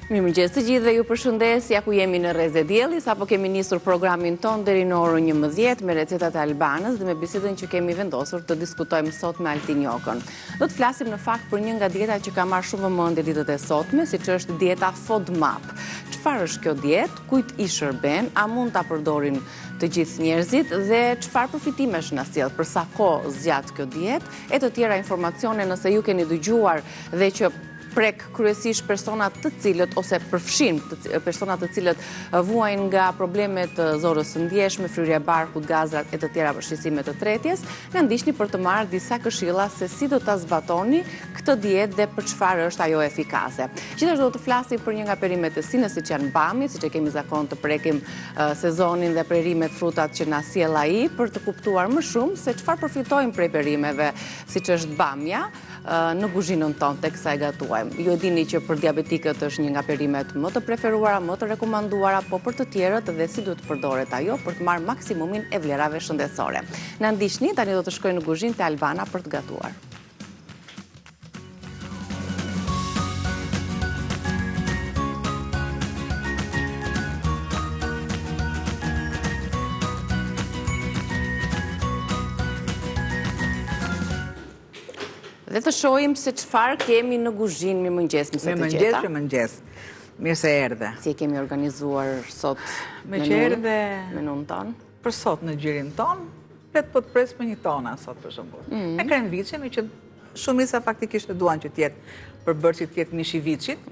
Mirëmëngjes të gjithë dhe ju përshëndes, ja ku jemi në Rrezë e Diellit, apo kemi nisur programin ton deri në orën 11 me recetat e Albanës dhe me bisedën që kemi vendosur të diskutojmë sot me Altin Jokën. Do të flasim në fakt për një nga dietat që ka marrë shumë vëmendje ditët e sotme, siç është dieta FODMAP. Çfarë është kjo dietë, kujt i shërben, a mund ta përdorin të gjithë njerëzit dhe çfarë përfitimesh na sjell, për sa kohë zgjat kjo dietë, e të tjera informacione nëse ju keni dëgjuar dhe që prek kryesisht personat të cilët, ose përfshin personat të cilët vuajnë nga problemet të zorës së ndjeshme, fryrja e barkut, gazrat e të tjera shqetësime të tretjes, na ndiqni për të marrë disa këshilla se si do ta zbatoni këtë dietë dhe për çfarë është ajo efikase. Gjithashtu do të flasim për një nga perimet e sinës, siç janë bami, siç e kemi zakon të prekim sezonin dhe prerimet frutat që na sjell ai, për të kuptuar më shumë se çfarë përfitojmë prej perimeve, siç është bamja, në kuzhinën tonë teksa e gatuajmë. Ju e dini që për diabetikët është një nga perimet më të preferuara, më të rekomanduara, po për të tjerët dhe si duhet përdoret ajo për të marrë maksimumin e vlerave shëndetësore. Na ndiqni, tani do të shkoj në kuzhinë te Albana për të gatuar. Dhe të shohim se çfarë kemi në kuzhinë. Mirëmëngjes, mëse të gjeta. Mirëmëngjes. Mirë se erdhe. Si e kemi organizuar sot menun ton? Për sot në gjirin ton, let po të pres me një tona sot për shembull. Me kremviçe, me që shumica faktikisht e duan që të jetë përbërësi të jetë mish i viçit.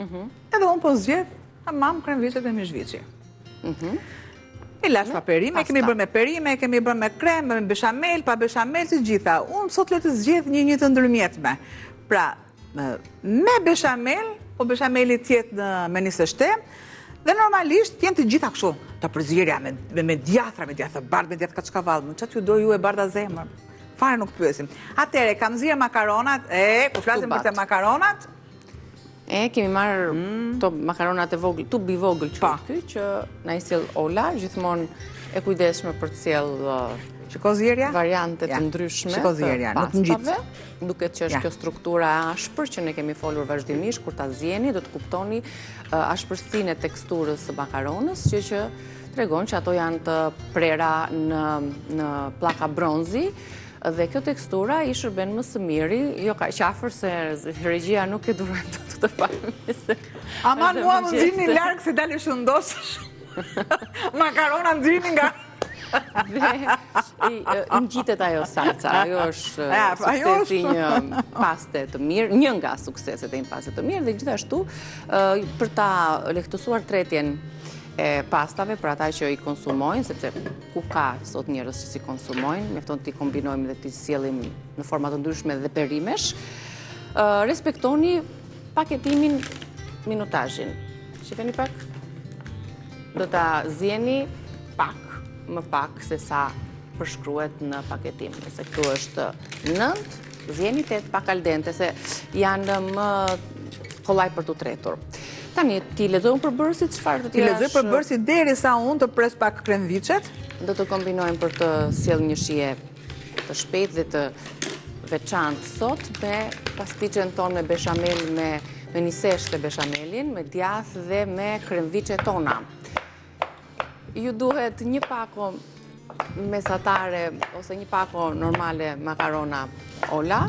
Edhe unë po zgjedh tamam kremviçet me mish viçi. I lash pa perime, kemi bërë me perime, kemi bërë me krem, me beshamel, pa beshamel, të gjitha. Unë sot le të zgjedh një të ndërmjetme. Pra, me beshamel, po beshameli tjetë me një sështe, dhe normalisht jenë të gjitha kështu, të përzirja, me djathra, me djathë bardë, me djathë kaçkavallë, në qatë ju do ju e barda zemër. Fare nuk pyesim. Atere, kam zirë makaronat, ku flasim për të makaronat, kemi marrë to makaronat e vogël, tubi vogël që na i sjell Ola, gjithmonë e kujdesshme për të sjell variante të ndryshme të pastave, duket që është kjo struktura e ashpër që ne kemi folur vazhdimisht, kur ta zjeni do të kuptoni ashpërsinë e teksturës së makaronës, që tregon që ato janë të prera në pllaka bronzi. Dhe kjo tekstura i shërben më së miri, jo ka qafër se regjia nuk e durojnë të pami. Aman mua më nxirni largë se dalë shëndosë. Makarona nxirni nga... Dhe ngjitet ajo salca, ajo është suksesi një paste të mirë, një nga sukseset e një paste të mirë, dhe gjithashtu për ta lehtësuar tretjen e pastave për ata që i konsumojnë, sepse ku ka sot njerëz që si konsumojnë, mjafton t'i kombinojmë dhe t'i sjellim në forma të ndryshme dhe perimesh. Respektoni paketimin, minutazhin. Shikoni pak. Do ta zjeni më pak se sa përshkruhet në paketim. Nëse këtu është 9, zjeni 8 pak al dente, se janë më kollaj për t'u tretur. Tani, ti lexojmë përbërësit, çfarë do t'i Ti lexoj përbërësit derisa unë të pres pak kremviçet. Do të kombinojmë për të sjellë një shije të shpejtë dhe të veçantë sot me pastiçen tonë me beshamel, me një seshte beshamelin, me djathë dhe me kremviçe tona. Ju duhet një pako mesatare ose një pako normale makarona Ola.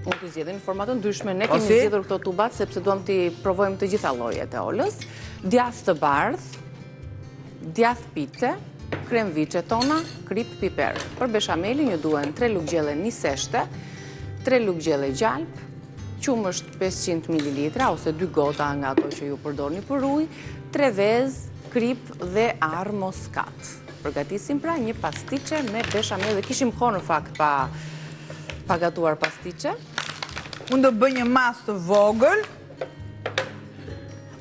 Unë t'i zgjedhim në format të ndryshme, ne kemi zgjedhur këto tubat sepse duam t'i provojmë të gjitha llojet e olës. Djathë të bardhë, djathë pice, kremviçe tona, krip, piper. Për beshamelin ju duhen 3 lugë gjelle një seshte, 3 lugë gjelle gjalp, qumësht 500 ml ose 2 gota nga ato që ju përdorni për ujë, 3 vezë, krip dhe arë moskat. Përgatisim pra një pastiçe me beshamel dhe kishim kohë në fakt pa gatuar pastiçe. Unë do bëj një mas të vogël,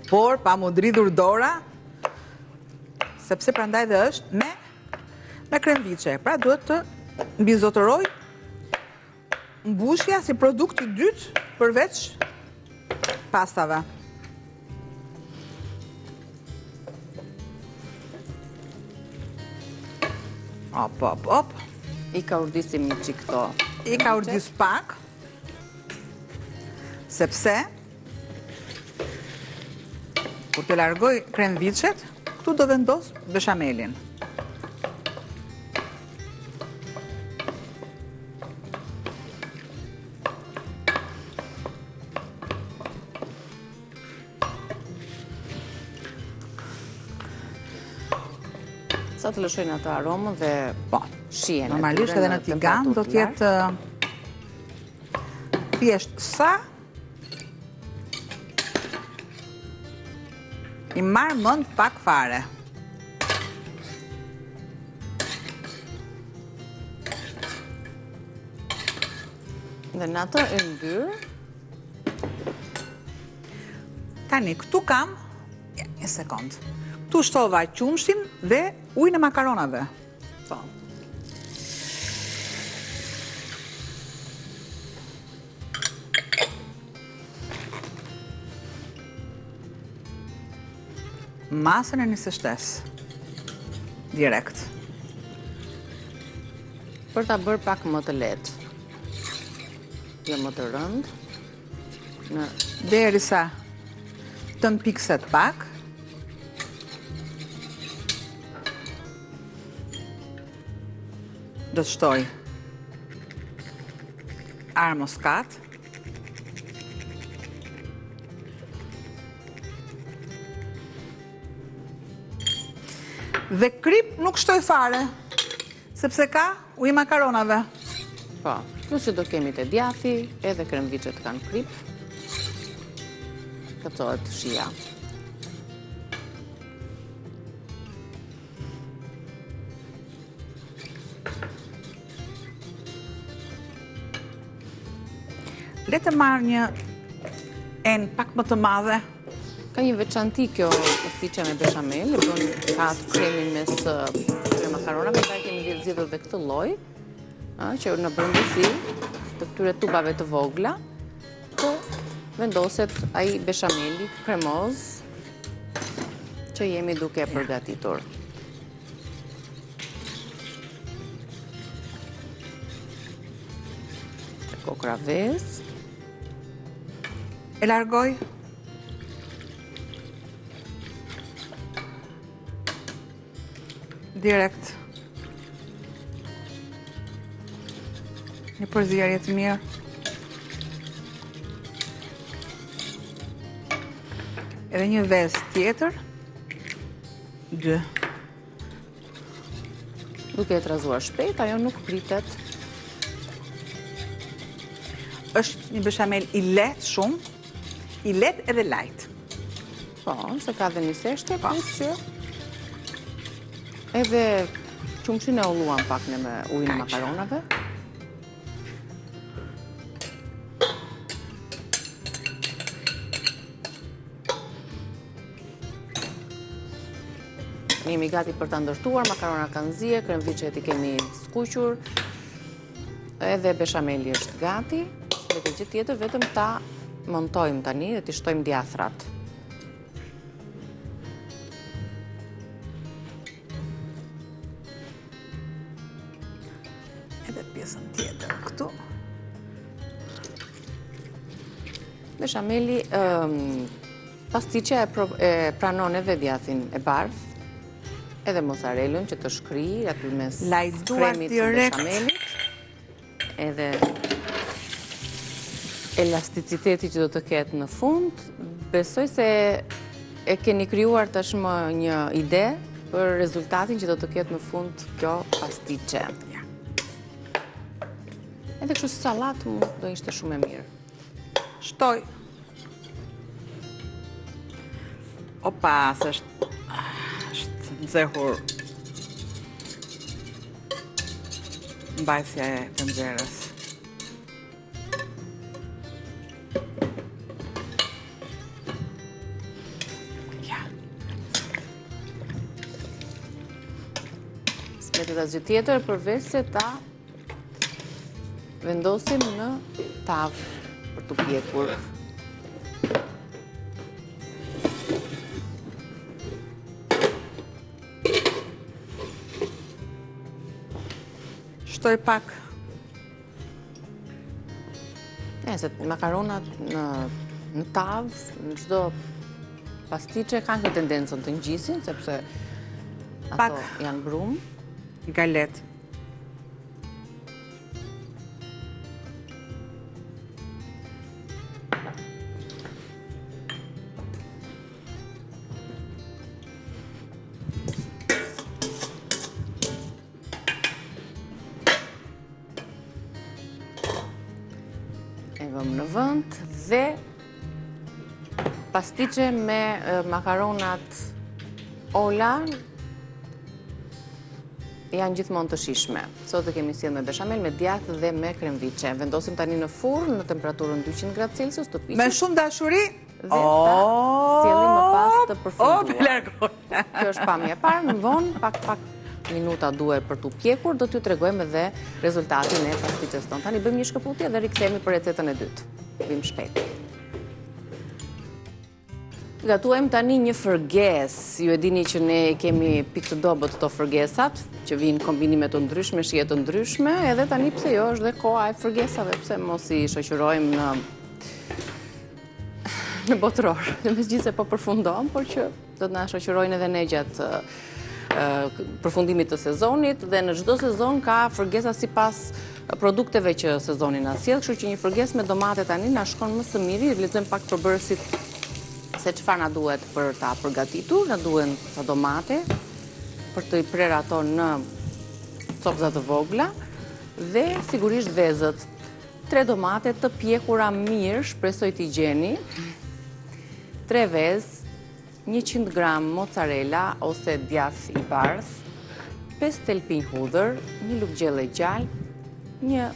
por pa mu dridhur dora, sepse prandaj dhe është me kremviçe. Pra duhet të mbizotëroj mbushja si produkti dytë përveç pastave. Op. I ka urdisim një qik këto. I ka urdis pak, sepse Kur të largoj kremviçet, këtu do vendos beshamelin. Sa të lëshojnë atë aromën dhe shihen. Normalisht edhe në tigan do t'jetë thjesht sa i marrë mend pak fare. Dhe në atë e ndyrë. Tani, këtu kam, një sekund, këtu shtova qumshin dhe ujin e makaronave. Po. Masën e një sështes. Direkt. Për ta bërë pak më të lehtë. Jo më të rëndë. Derisa të mpikset pak. Do të shtoj armoskat. Dhe krip nuk shtoj fare, sepse ka ujë makaronave. Po, plus që do kemi të djathi, edhe kremviçet kanë krip. Këtohet shija. Le të marrë një enë pak më të madhe. Ka një veçanti kjo pastiqe me beshamel, e bën ka atë kremin mes këtyre makaronave, ka kemi zgjedhur dhe këtë lloj, që në brendësi të këtyre tubave të vogla, të vendoset ai beshameli kremoz që jemi duke përgatitur. Kokra vezë. E largoj. Direkt. Një përzierje të mirë. Edhe një vezë tjetër. 2. Duke e trazuar shpejt, ajo nuk pritet. Është një beshamel i lehtë shumë, i lehtë edhe light. Po, se ka dhe një seshte, plus që edhe qumshin e ulluan pak në me ujin e makaronave. Jemi gati për të ndërtuar, makarona kanë zije, kremviçet i kemi skuqur, edhe beshameli është gati, dhe të gjithë tjetër vetëm ta montojmë tani dhe t'i shtojmë djathrat. Edhe pjesën tjetër këtu. Beshameli, pastiqja e pranon edhe djathin e bardh, edhe mozzarellën që të shkri aty mes kremit të beshamelit, edhe elasticiteti që do të ketë në fund. Besoj se e keni krijuar tashmë një ide për rezultatin që do të ketë në fund kjo pastiqe. Edhe kështu si sallatë do ishte shumë e mirë. Shtoj. Opa, se është nxehur mbajtja e tenxherës. Ja. S'metet asgjë tjetër përveç se ta vendosim në tavë për të pjekur. Shtoj pak. Se makaronat në tavë, në çdo pastiqe kanë këtë tendencën të ngjisin, sepse ato janë brum. Galet. E vëmë në vend dhe pastiqe me makaronat ola janë gjithmonë të shishme. Sot e kemi sjellë me beshamel, me djathë dhe me kremviçe. Vendosim tani në furrë në temperaturën 200 gradë Celsius të piqet. Me shumë dashuri. Dhe ta sjellim më pas të përfunduar. Largohet. Kjo është pamja e parë, në vonë pak minuta duhet për t'u pjekur, do t'ju tregojmë edhe rezultatin e pastiqes tonë. Tani bëjmë një shkëputje dhe rikthehemi për recetën e dytë. Vim shpejt. Gatuajmë tani një fërges. Ju e dini që ne kemi pikë të dobët të fërgesat, që vinë kombinime të ndryshme, shije të ndryshme, edhe tani pse jo është dhe koha e fërgesave, pse mos i shoqërojmë në botëror. Dhe mes gjithse po përfundon, por që do të na shoqërojnë edhe ne gjatë përfundimit të sezonit, dhe në çdo sezon ka fërgesa sipas produkteve që sezoni na sjell, kështu që një fërges me domate tani na shkon më së miri. Lexojmë pak përbërësit se çfarë na duhet për ta përgatitur. Na duhen ca domate për të i prerë ato në copëza të vogla dhe sigurisht vezët. 3 domate të pjekura mirë, shpresoj t'i gjeni. 3 vezë, 100 gram mozzarella ose djath i bardh, 5 telpinj hudhër, 1 lugë gjelle gjallë, 1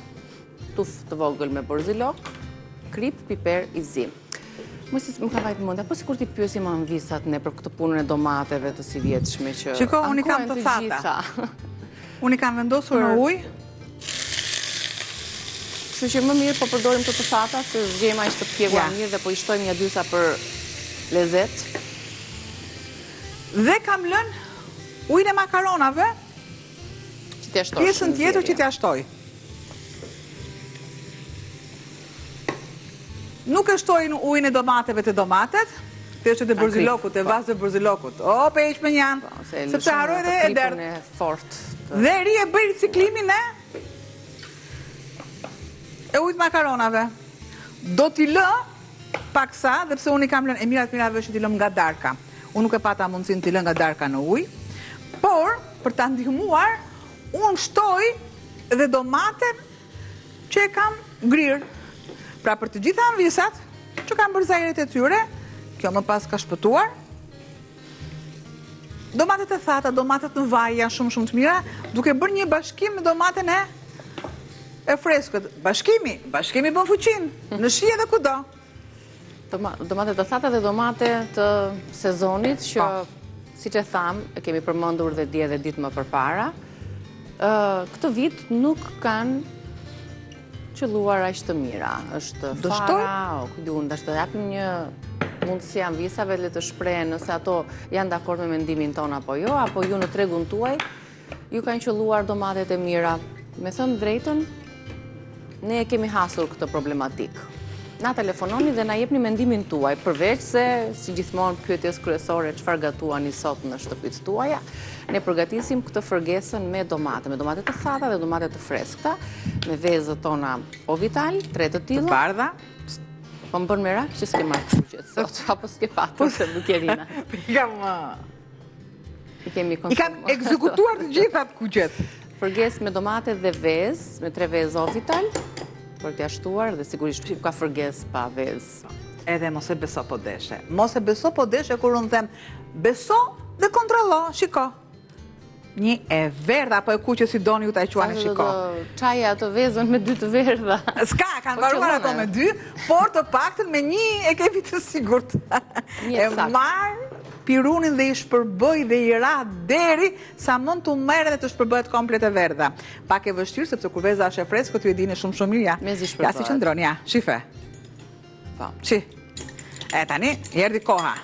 tufë të vogël me borzilok, krip, piper i zi. Më ka vajtë mundja, po sikur t'i pyesim anvisat ne për këtë punën e domateve të si vjetshme që Shiko, unë i kam të thata. Unë i kam vendosur në ujë. Kështu që më mirë po përdorim të thata, se zgjema ishte të pjekura mirë dhe po i shtojmë një dysa për lezet. Dhe kam lënë ujin e makaronave, pjesën tjetër që t'ja shtoj. Nuk e shtoj në ujin e domateve të domatet, të është të bërzilokut, të vasë të bërzilokut. O, pe ish me njanë, sepse haroj dhe e derdë. Dhe ri e bëjë ciklimin e ujt makaronave. Do t'i lë paksa, dhe pse unë i kam lënë e mirat mirave që t'i lëm nga darka. Unë nuk e pata mundësin t'i lë nga darka në uj, por, për t'a ndihmuar, unë shtoj dhe domaten që e kam ngrirë. Pra për të gjitha anvisat që kam bërzajiret e tyre, kjo më pas ka shpëtuar. Domatet e thata, domatet në vaj janë shumë të mira, duke bërë një bashkim me domaten e freskët. Bashkimi bën fuqin, në shije dhe kudo. Domatet të thata dhe domate të sezonit, që si që tham, e kemi përmendur dhe dje dhe ditë më përpara, këtë vit nuk kanë qëlluar aq të mira. Është fara, unë të japim një mundësi anvisave le të shprehen nëse ato janë dakord me mendimin ton apo jo, apo ju në tregun tuaj ju kanë qëlluar domatet e mira. Me thënë drejtën, ne e kemi hasur këtë problematik. Na telefononi dhe na jepni mendimin tuaj, përveç se, si gjithmonë pyetjes kryesore, çfarë gatuani sot në shtëpitë tuaja, ne përgatisim këtë fërgesën me domate të thata dhe domate të freskëta, me vezët tona ovital, 3 të tilla. Të bardha. Po më bën merak që s'ke marrë kuqet sot, apo s'ke patur se bukerina. I kam ekzekutuar të gjithat kuqet. Fërgesë me domate dhe vezë, me 3 vezë ovital, për t'ja shtuar dhe sigurisht ka fërgesë pa vezë. Edhe mos e beso po deshe. Mos e beso po deshe kur unë them beso dhe kontrollo, shiko. Një e verdha, apo e kuqe si doni ju ta e quani shiko. Qaja ato vezën me 2 të verdha. S'ka, kanë varuar ato me 2, por të paktën me 1 e kemi të sigurt. E marë pirunin dhe i shpërbëj dhe i ra deri sa mund të merë dhe të shpërbëhet komplet e verdha. Pak e vështirë, sepse kur veza është e freskët, ju e dini shumë mirë, ja si qëndron, ja, shife. Qi. E tani, jerdi koha.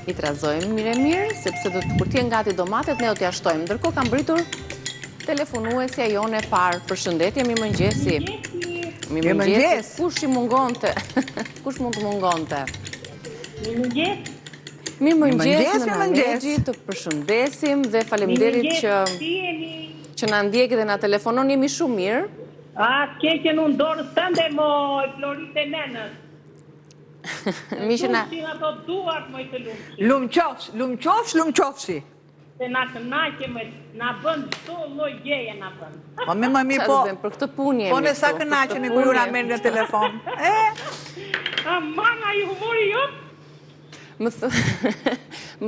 I trazojmë mirë, sepse kur t'jen gati domatet, ne do t'ja shtojmë. Ndërkohë kam britur telefonuesja jone parë. Përshëndetje, mirëmëngjesi. Mirëmëngjesi. Kush i mungonte? Kush mund të mungonte? Mirë mëngjes, në Negji, të përshëndesim dhe faleminderit që na ndjekit dhe na telefonon, jemi shumë mirë. Keqen unë dorës tënde, moj, Florit e nenës. Mishë na... ato duart, moj të Lumqofshi. Se na kënaqe, na bën çdo lloj gjeje na bën. Po me më mirë, po. Për këtë punë jemi. Po në sa kënaqemi kur ju na merrni në telefon. Mana i humori jot. Më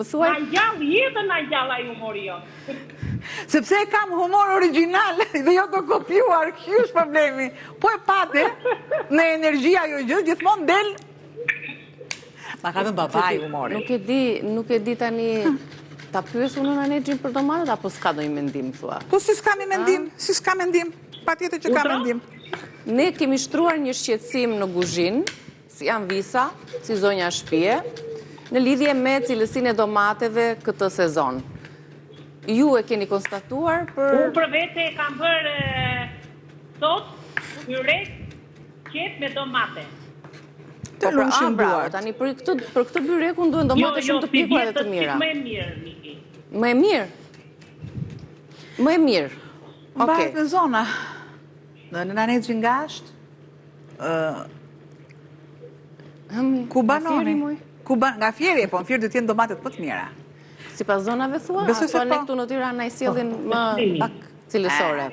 thuaj... Na gjallë jetën, na gjallë ai humori jot. Sepse kam humor original dhe jo të kopjuar, kjo është problemi. Po e pate, në energjia jo gjithmonë del. Ma ka dhënë babaj humori. Nuk e di tani ta pyes unë në Negjin për domanet, apo s'ka do i mendim, thua? Po si s'ka mendim, pa tjetër që ka mendim. Ne kemi shtruar një shqetësim në kuzhinë, si janë visa, si zonja shtëpie, në lidhje me cilësinë e domateve këtë sezon. Ju e keni konstatuar për... Unë për vete kam bërë sot, byrek, qep me domate. Të lumshin duart. Tani për këtë byrek unë duhen domate shumë të pikura dhe të mira. Më e mirë, Miki. Më e mirë? Më e mirë. Mbahet në zona. Në Negjin Gasht, ku banoni? Nga Fieri, po në Fieri do t'jenë domatet më të mira. Si pas zonave thua, ato ne këtu në Tiranë na i sjellin më pak cilësore.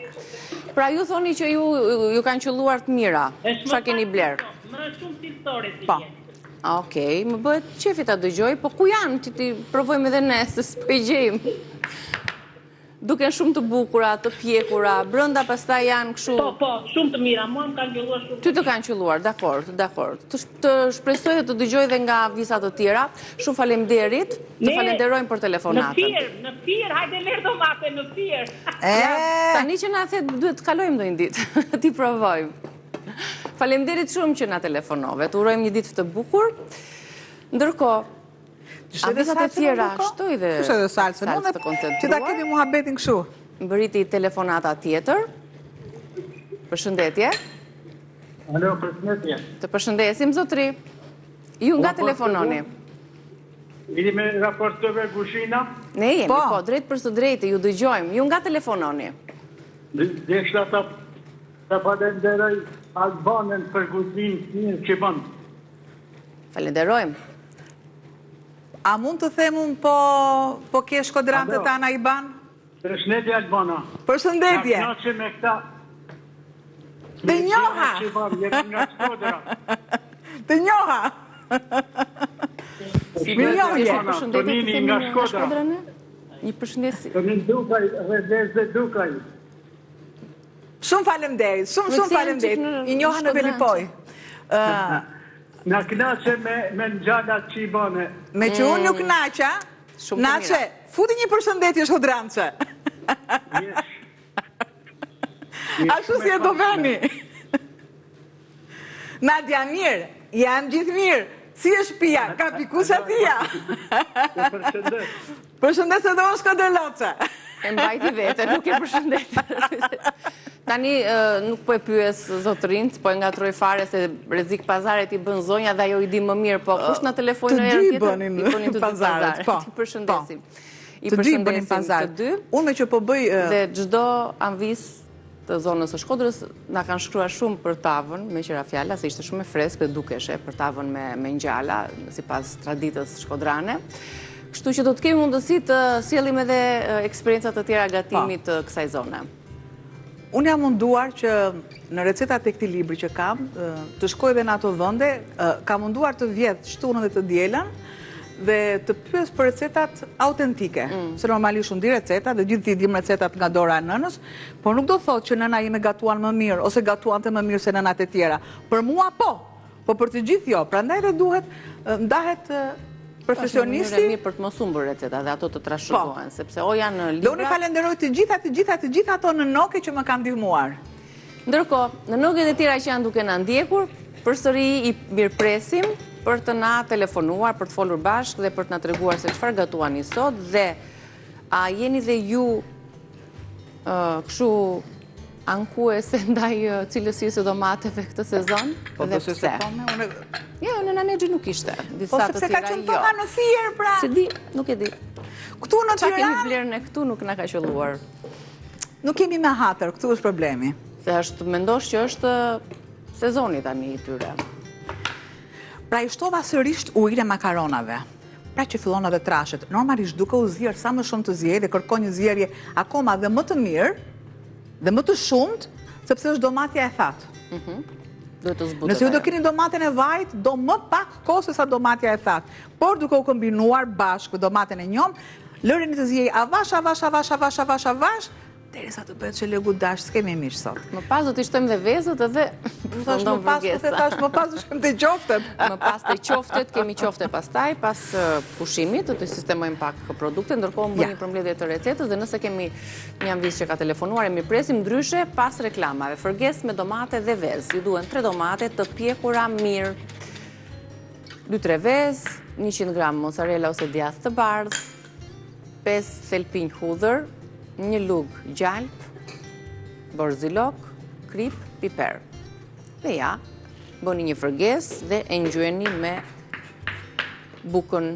Pra ju thoni që ju kanë qelluar të mira, çfarë keni bler? Më shumë cilësore si Po. Okej, më bëhet qefi ta dëgjoj, po ku janë që ti provojmë edhe ne, se s'po i gjejmë. Duken shumë të bukura, të pjekura, brenda pastaj janë kështu... Po, shumë të mira, mua më kanë qelluar shumë. Ty të kanë qelluar, dakor. Të shpresoj dhe të dëgjoj dhe nga visat të tjera. Shumë faleminderit, të falenderojmë për telefonatën. Në Fier, hajde merr domate në Fier. Tani që na the duhet të kalojmë ndonjë ditë, ti provojmë. Faleminderit shumë që na telefonove, të urojmë një ditë të bukur. Ndërkohë, a visat e tjera, shtoj dhe salsë të koncentruar. Që ta kemi muhabetin këshu. Mbëriti telefonata tjetër. Përshëndetje. Alo, përshëndetje. Të përshëndesim, zotri. Ju nga telefononi? Vini me raportove kushina? Ne jemi, po, drejt për së drejti, ju dëgjojmë. Ju nga telefononi? Deshta të falenderoj Albanën për kushinë një që bëndë. Falenderojmë. A mund të themun po ke shkodranë të tana i banë? Përshëndetje Albana. Përshëndetje. Nga që me këta... Të njoha! Nga Shkodra. Të njoha! Përshëndetje të nini nga Shkodra. Një përshëndetje. Të nini Dukaj, Rëdez dhe Dukaj. Shumë falemderit, shumë falemderit. I njoha në Velipoj. Nga knaqe me në gjalla që i bane. Me që unë nuk naqa, nace, futi një përshëndetje Shkodranце. Ashtu si e do veni. Nadia, mirë, jam gjithë mirë. Si e shpia, ka pikusa tia. Përshëndet se do në Shkodrloce. E mbajti vete, nuk e përshëndet. Tani nuk po e pyes zotërinc, po e ngatroj fare se rrezik pazaret i bën zonja dhe ajo i di më mirë, po kush na telefonoi në herë tjetër? Të dy bënin pazaret, po. Ti përshëndesim. Të dy bënin pazaret. Unë me që po bëj... Dhe çdo anvis të zonës së Shkodrës na kanë shkruar shumë për tavën me qira fjala, se ishte shumë e freskët dhe dukeshe për tavën me ngjalla, sipas traditës shkodrane. Kështu që do të kemi mundësi të sjellim edhe eksperiencat të tjera gatimit të kësaj zone. Unë jam munduar që në recetat e këtij libri që kam, të shkoj edhe në ato vende, kam munduar të vjedh shtunën dhe të dielën dhe të pyes për recetat autentike. Se normalisht unë di recetat dhe gjithë i dim recetat nga dora e nënës, por nuk do thotë që nëna ime gatuan më mirë ose gatuante më mirë se nënat e tjera. Për mua po për të gjithë jo. Prandaj dhe duhet ndahet profesionisti... Është mirë për të mos humbur receta dhe ato të trashëgohen, sepse o janë libra... Dhe unë falenderoj të gjitha ato në noke që më kanë ndihmuar. Ndërkohë, në noket e tjera që janë duke na ndjekur, përsëri i mirëpresim për të na telefonuar, për të folur bashkë dhe për të na treguar se çfarë gatuani sot dhe a jeni dhe ju kështu ankuese ndaj cilësisë domateve këtë sezon? Po dhe pse pse? po me Jo, në Nanexhi nuk ishte. Po Disa të sepse ka tjera qenë jo. toka në Fier, pra. Se di, nuk e di. Këtu në Qa kemi Tiranë blerë në këtu nuk na ka qelluar. nuk kemi me hatër, këtu është problemi. Se është, mendosh që është sezoni tani i tyre. Pra i shtova sërisht ujin e makaronave. Pra që fillon edhe trashet. Normalisht duke u zjerë sa më shumë të zjerë dhe kërkon një zjerje akoma dhe më të mirë dhe më të shumët, sepse është domatja e thatë. Duhet të zbutet. Nëse ju do ajo. keni domaten e vajt, do më pak kohë se sa domatja e thatë. Por duke u kombinuar bashkë domaten e njom, lërini të zjej avash, derisa të bëhet që legu dash, s'kemi mish sot. Më pas do t'i shtojmë dhe vezët edhe Më pas më pas do shkëm të qoftet. Më pas të qoftet, kemi qofte pastaj, pas pushimit, të sistemojmë pak produkte, ndërkohë më bëni përmbledhje të recetës dhe nëse kemi një anvis që ka telefonuar, e mi presim ndryshe pas reklamave. Fërges me domate dhe vezë. Ju duhen 3 domate të pjekura mirë, 2-3 vezë, 100 gram mozzarella ose djathë të bardhë, 5 thelpinj hudhër, 1 lug gjalp, borzilok, krip, piper. Dhe ja, bëni një fërges dhe e ngjyeni me bukën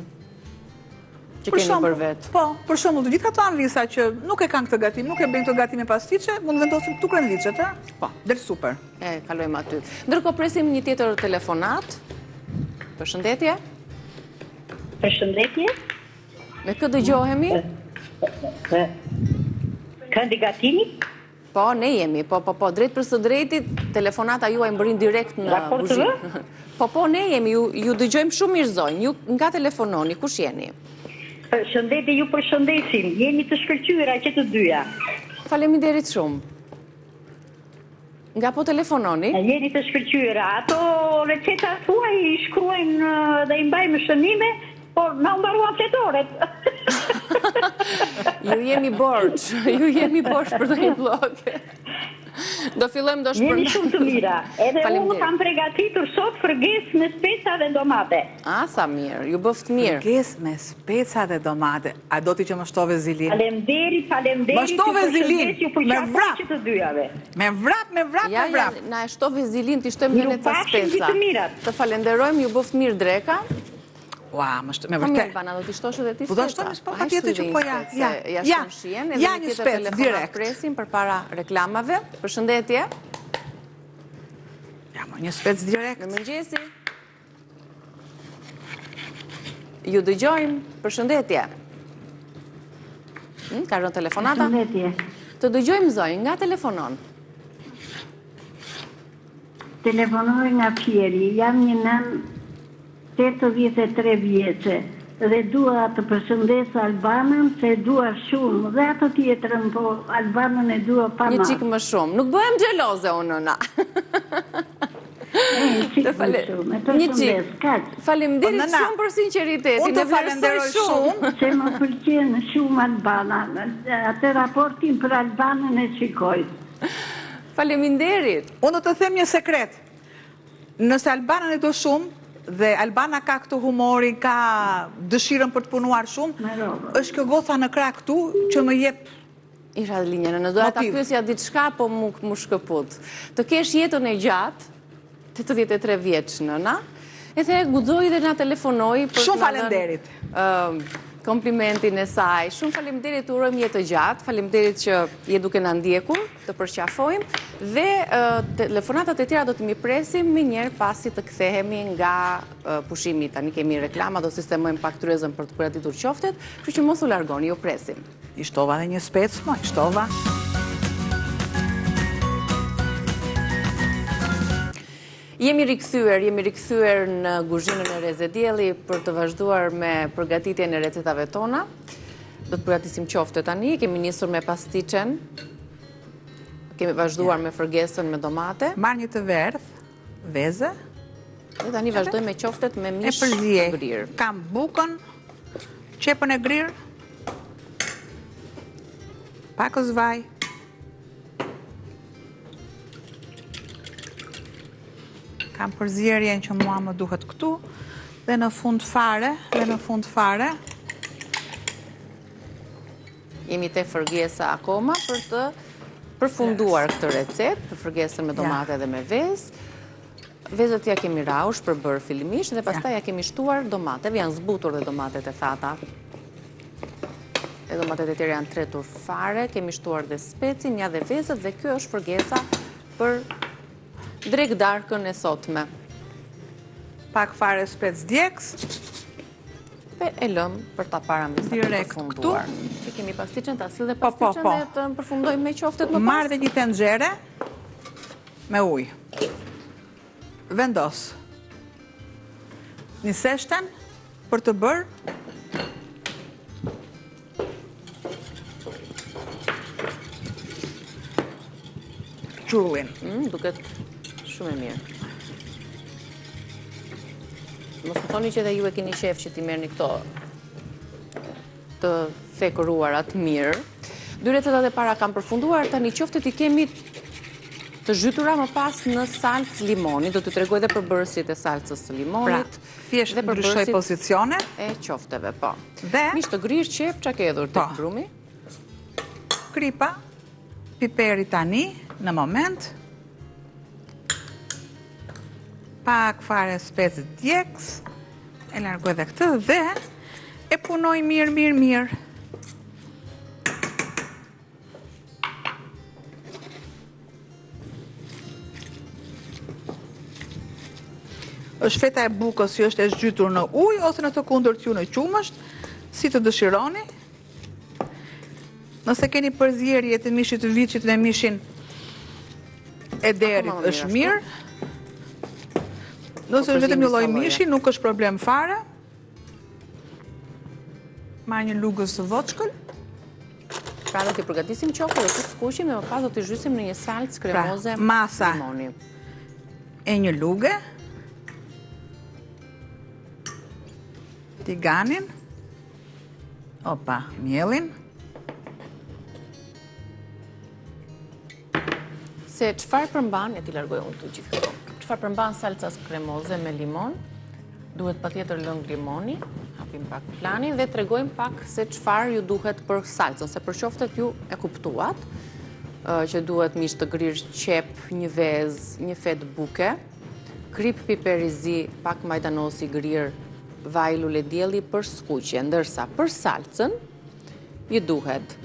që keni për vetë. Po, për shembull, të gjitha ato anvisa që nuk e kanë këtë gatim, nuk e bëjnë këtë gatim me pastiqe, mund vendosim këtu kremlicet, a? Po. Del super. E kalojmë aty. Ndërkohë presim një tjetër telefonat. Përshëndetje. Përshëndetje. Me kë dëgjohemi? Kandidatini? Po, ne jemi. Po, drejt për së drejtit, telefonata juaj mbërin direkt në Raport buzhi. TV? Po, ne jemi. Ju dëgjojmë shumë mirë zonjë. Ju nga telefononi, kush jeni? Përshëndetje, ju përshëndesim. Jeni të shkëlqyera që të dyja. Faleminderit shumë. Nga po telefononi? Jeni të shkëlqyera. Ato recetat tuaj i shkruajnë dhe i mbajmë shënime, por na u mbaruan fletoret. Ju jemi borç për të një blog. Do fillojmë do shpërndajmë. Jeni shumë të mira. Edhe unë kam përgatitur sot fërges me speca dhe domate. Sa mirë, ju bëft mirë. Fërges me speca dhe domate. A do ti që më shtove zilin? Faleminderit. Më shtove zilin, me vrap. Që të dyjave. Me vrap. Ja, na e shtove zilin, ti shtojmë dhe ne ca speca. Gjithë të mirat. Të falenderojmë, ju bëft mirë dreka. Ua, me mirë, vërtet. Bana, do t'i shtosh edhe ti speca. Po do shtojmë, po pa tjetër që po ja. Ja, shien, edhe një tjetër telefonat presim për para reklamave. Përshëndetje. Ja, një spec direkt. Në mëngjesi. Ju dëgjojmë, përshëndetje. Ka rënë telefonata? Përshëndetje. Të dëgjojmë zonjë, nga telefonon? Telefonoj nga Fieri, jam një nën 83 vjeçe dhe dua të përshëndes Albanën se dua shumë dhe ato tjetrën, po Albanën e dua pa Një ma. qikë më shumë. Nuk bëhem gjeloze unë nëna. Një qikë më shumë, e përshëndes, kaq. Faleminderit shumë për sinqeritetin. Unë të falenderoj shumë. Se më pëlqen shumë Albana, atë raportin për Albanën e shikoj. Faleminderit. Unë do të them një sekret. Nëse Albanën e do shumë, dhe Albana ka këtë humori, ka dëshirën për të punuar shumë, është kjo gotha në krah këtu që më jep Isha dhe linjë, në doja ta pyesja diçka, po mu shkëput. Të kesh jetën e gjatë, 83 vjeç nëna, e the guxoj dhe na telefonoj për shumë falenderit. Komplimentin e saj. Shumë faleminderit, urojmë jetë të gjatë, faleminderit që je duke na ndjekur, të përqafojmë dhe telefonatat e tjera do të mi presim më njerë pasi të kthehemi nga pushimi. Tani kemi reklama, do sistemojmë pak tryezën për të përgatitur qoftet, kështu që mos u largoni, ju presim. I shtova dhe një spec, i shtova. Jemi rikthyer në kuzhinën e Reze Dielli për të vazhduar me përgatitjen e recetave tona. Do të përgatisim qofte tani, kemi nisur me pastiqen, kemi vazhduar me fërgesën me domate. Marr një të verdh, veze. Dhe tani vazhdojmë me qoftet me mish të grirë. Kam bukën, qepën e grirë, pakës vaj, kam përzierjen që mua më duhet këtu, dhe në fund fare, jemi te fërgesa akoma për të përfunduar këtë recet, për fërgesën me domate dhe me vezë. Vezët ja kemi raush për bërë fillimisht dhe pastaj ja kemi shtuar domateve, janë zbutur dhe domatet e thata. E domatet e tjerë janë tretur fare, kemi shtuar dhe specin, ja dhe vezët dhe kjo është fërgesa për drek darkën e sotme. Pak fare spec djeks. E lëm për ta paramisat të përfunduar. Që kemi pastiqen të asil dhe pastiqen dhe të përfundojmë me qoftet më pas. Marrë dhe një tenxhere me ujë. Vendos. Një seshten për të bërë qullin. Duket shumë e mirë. Mos më thoni që dhe ju e keni qef që ti merrni këto të thekëruarat mirë. 2 recetat e para kam përfunduar, tani qoftet i kemi të zhytura më pas në salcë limoni. Do të tregoj dhe përbërësit e salcës së limonit. Thjesht ndryshoj pozicione. E qofteve, po. Dhe Mish të grish qep, qa ke edhur të brumi? Kripa, piperi tani, në moment. Pak fare spec djeks, e largoj dhe këtë dhe e punoj mirë. Është feta e bukës që është e zhytur në ujë ose në të kundërt ju në qumësht, si të dëshironi. Nëse keni përzierje të mishit të viçit dhe mishin e derit është mirë. Nëse është vetëm një lloj mishi, nuk është problem fare. Marr një lugës të voçkël. Pra do t'i përgatisim qoftë dhe të skuqim dhe më pas do t'i zhysim në një salcë kremoze masa limoni. E një lugë. Tiganin. Opa, mielin. Se çfarë përmban, e t'i largoj unë të gjithë këto. Çfarë përmban salcas kremoze me limon, duhet patjetër lëng limoni, hapim pak planin dhe tregojmë pak se çfarë ju duhet për salcën, se për qoftet ju e kuptuat, që duhet mish të grirë qep, një vezë, një fet buke, krip piperizi, pak majdanosi grirë, vaj lule dielli për skuqje, ndërsa për salcën ju duhet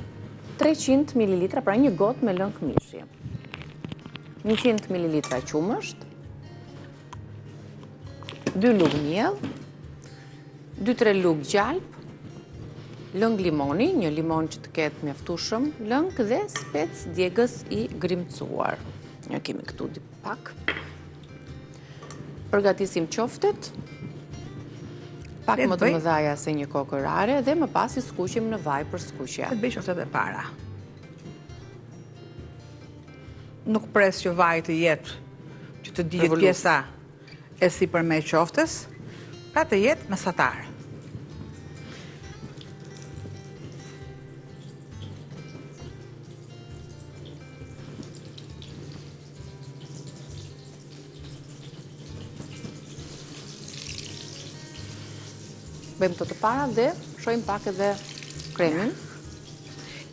300 ml, pra një gotë me lëng mishi, 100 ml qumësht, 2 lugë miell, 2-3 lugë gjalp, lëng limoni, një limon që të ketë mjaftueshëm, lëng dhe spec djegës i grimcuar. Ja kemi këtu pak. Përgatisim qoftet, pak më të mëdhaja se një kokërare dhe më pas i skuqim në vaj për skuqje. Të bëj qoftet e para. Nuk pres që vaji të jetë që të dihet pjesa e sipërme e qoftës, pra të jetë mesatar. Bëjmë të para dhe shojmë pak edhe kremin.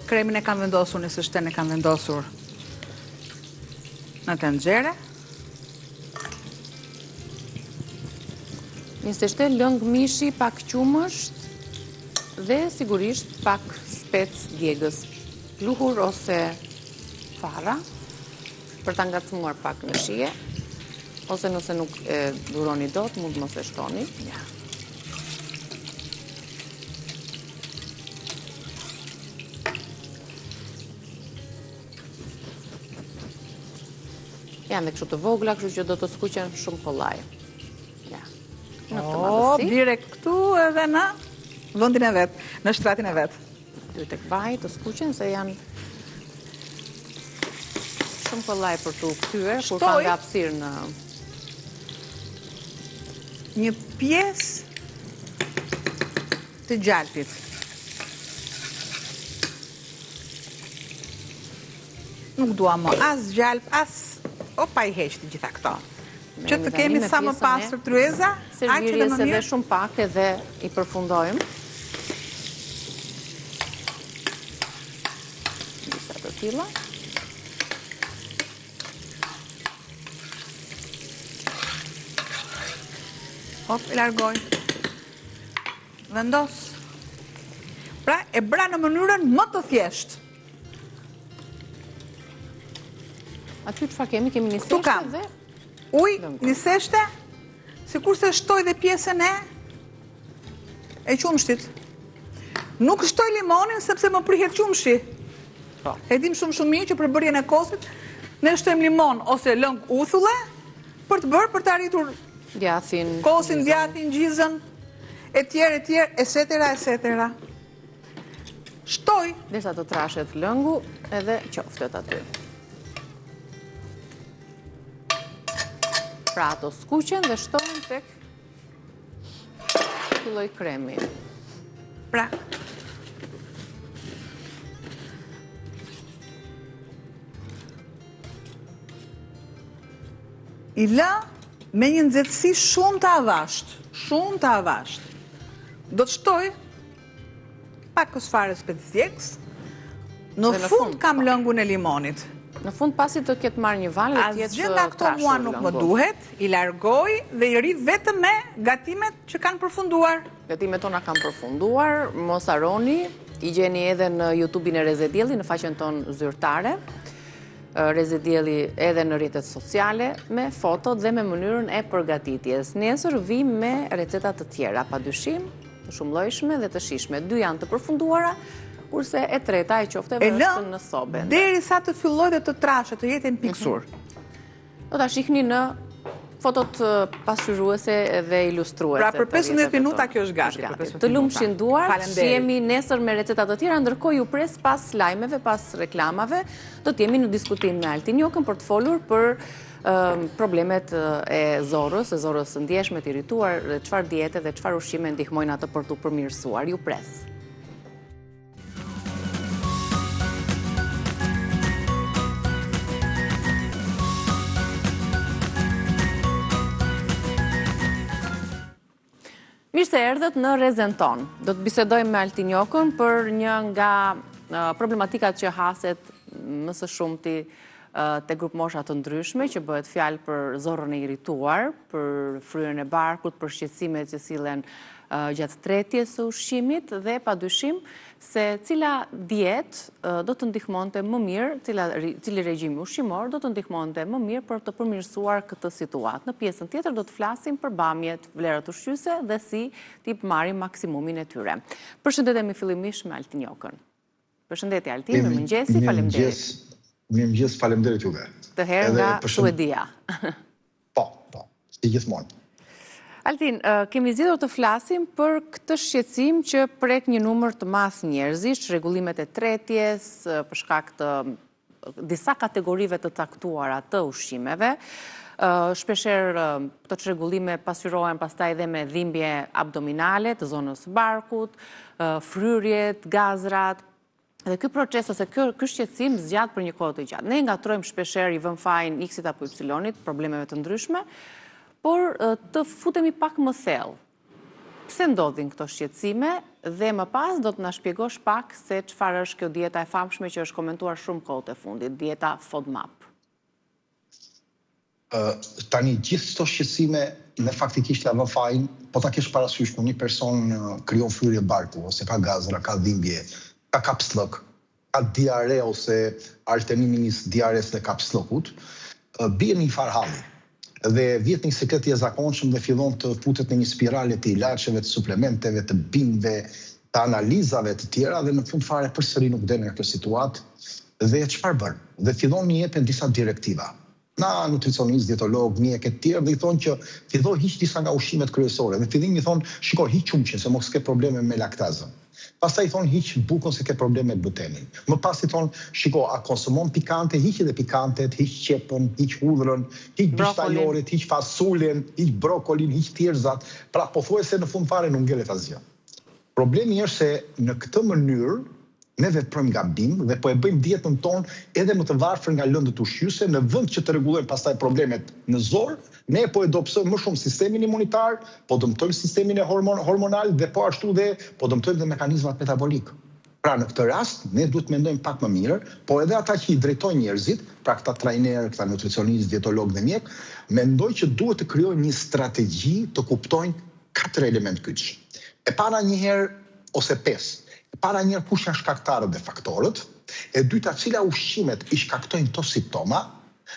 Kremin e kam vendosur në sështen, e kam vendosur në tenxhere. 27 lëng mishi, pak qumësht dhe sigurisht pak spec djegës, pluhur ose fara, për ta ngacmuar pak në shije, ose nëse nuk e duroni dot, mund mos e shtoni. Janë dhe kështu të vogla, kështu që do të skuqen shumë kollaj. Direkt këtu edhe në vendin e vet, në shtratin e vet. Këtu tek vaj të skuqen se janë shumë kollaj për të kthyer, kur ka nga hapësirë në një pjesë të gjalpit. Nuk dua më as gjalp, as opa i heq të gjitha këto. Që të kemi sa më pastër tryeza, servirjes edhe shumë pak edhe i përfundojmë. Disa të tilla. Hop, e largoj. Vendos. Pra, e bra në mënyrën më të thjeshtë. Aty çfarë kemi? Kemi një Tu seshte kam dhe ujë, një seshte, sikur se shtoj dhe pjesën e qumshtit. Nuk shtoj limonin sepse më prihet qumshi. E dim shumë mirë që për bërjen e kosit, ne shtojmë limon ose lëng uthulle për të arritur djathin, kosin, djathin, gjizën, etj, etc. Shtoj. Derisa të trashet lëngu edhe qoftet aty. Pra ato skuqen dhe shtohen tek ky lloj kremi. Pra, i lë me një nxehtësi shumë të avashtë. Do të shtoj pak kësfare specjeks, në fund kam lëngun e limonit. Në fund pasi të ketë marrë një valë dhe të jetë Asgjë nga këto mua nuk më duhet, i largoj dhe i ri vetëm me gatimet që kanë përfunduar. Gatimet tona kanë përfunduar, mos harroni, i gjeni edhe në YouTube-in e Reze Dielli, në faqen tonë zyrtare, Reze Dielli edhe në rrjetet sociale, me foto dhe me mënyrën e përgatitjes. Nesër vim me recetat të tjera, padyshim, të shumëllojshme dhe të shijshme. 2 janë të përfunduara, kurse e treta e qofte vërtet në sobe. Derisa të filloj dhe të trashet, të jetë në piksur. Do ta shihni në fotot pasqyruese dhe ilustruese. Pra për 15 minuta kjo është gati. Të lumshin duar, shihemi nesër me receta të tjera, ndërkohë ju pres pas lajmeve, pas reklamave, do të jemi në diskutim me Altin Jokën për të folur për problemet e zorës ndjeshme, të irrituar, çfarë diete dhe çfarë ushqime ndihmojnë atë për të përmirësuar. Ju pres. Mirë se erdhët në Rezen ton. Do të bisedojmë me Altin Jokën për një nga problematikat që haset më së shumti te grupmosha të ndryshme, që bëhet fjalë për zorrën e irrituar, për fryrën e barkut, për shqetësimet që sillen gjatë tretjes së ushqimit dhe padyshim se cila dietë do të ndihmonte më mirë, cili regjim ushqimor do të ndihmonte më mirë për të përmirësuar këtë situatë. Në pjesën tjetër do të flasim për bamjet, vlerat ushqyese dhe si t'i marrim maksimumin e tyre. Përshëndetemi fillimisht me Altin Jokën. Përshëndetje Altin, mirëmëngjesi, faleminderit. Mirëmëngjes, faleminderit juve. Të herë nga Suedia. Po, si gjithmonë. Altin, kemi zgjedhur të flasim për këtë shqetësim që prek një numër të madh njerëzish, rregullimet e tretjes, për shkak të disa kategorive të caktuara të ushqimeve. Shpeshherë këto çrregullime pasqyrohen pastaj edhe me dhimbje abdominale të zonës së barkut, fryrjet, gazrat. Dhe ky proces ose ky shqetësim zgjat për një kohë të gjatë. Ne ngatrojmë shpeshherë, i vëmë fajin X-it apo Y-it, problemeve të ndryshme, por të futemi pak më thellë. Pse ndodhin këto shqetësime dhe më pas do të na shpjegosh pak se çfarë është kjo dieta e famshme që është komentuar shumë kohët e fundit, dieta FODMAP. Tani gjithë këto shqetësime ne faktikisht ja vë fajin, po ta kesh parasysh kur një person krijon fryrje barku ose ka gazra, ka dhimbje, ka kapslëk, ka diare ose arteminis diares dhe kapslëkut, bie në një farë halli. Dhe vjet një sekret i jashtëzakonshëm dhe fillon të futet në një spirale të ilaçeve, të suplementeve, të bimëve, të analizave të tjera dhe në fund fare përsëri nuk del nga kjo situatë dhe çfarë bën? Dhe fillon i jepen disa direktiva. Na nutricionist, dietolog, mjek e tjerë dhe i thonë që filloj hiq disa nga ushqimet kryesore. Dhe fillim i thonë, shiko, hiq qumqin se mos ke probleme me laktazën. Pastaj i thonë hiq bukën se ke probleme me glutenin. Më pas i thonë, shiko, a konsumon pikante, hiq edhe pikantet, hiq qepën, hiq hudhrën, hiq bishtajorit, hiq fasulin, hiq brokolin, hiq thjerëzat. Pra pothuajse në fund fare nuk ngelet asgjë. Problemi është se në këtë mënyrë ne veprojmë gabim dhe po e bëjmë dietën tonë edhe më të varfër nga lëndët ushqyese, në vend që të rregullojmë pastaj problemet në zor, ne po e dobësojmë më shumë sistemin imunitar, po dëmtojmë sistemin e hormonal dhe po ashtu dhe po dëmtojmë dhe mekanizmat metabolik. Pra në këtë rast ne duhet mendojmë pak më mirë, po edhe ata që i drejtojnë njerëzit, pra këta trajner, këta nutricionist, dietolog dhe mjek, mendoj që duhet të krijojnë një strategji të kuptojnë 4 element kyç. E para njëherë, ose 5, e para njëherë kush janë shkaktarët dhe faktorët, e dyta cila ushqimet i shkaktojnë këto simptoma,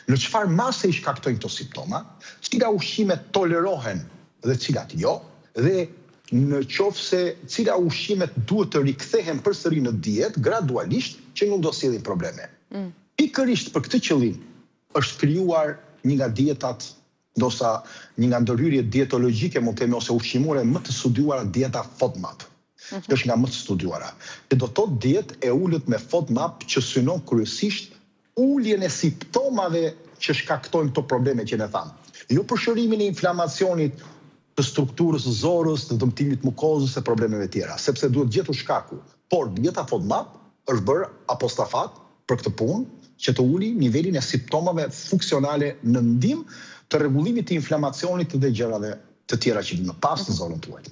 në çfarë mase i shkaktojnë këto simptoma, cila ushqimet tolerohen dhe cilat jo, dhe në qoftë se cila ushqimet duhet të rikthehen përsëri në dietë gradualisht që nuk do sjellin probleme. Pikërisht për këtë qëllim është krijuar një nga dietat, ndoshta një nga ndërhyrjet dietologjike, mund të themi ose ushqimore më të studiuara, dieta FODMAP. Është nga më të studiuara. Dhe do të thotë dietë e ulët me FODMAP që synon kryesisht uljen e simptomave që shkaktojnë këto probleme që ne thamë. Jo përshërimin e inflamacionit, të strukturës zorës, të dëmtimit mukozës e problemeve tjera, sepse duhet gjetur shkaku. Por dieta FODMAP është bërë apostafat për këtë punë, që të uli nivelin e simptomave funksionale në ndihmë të rregullimit të inflamacionit dhe gjërave të tjera që vinë pas në zonën tuaj.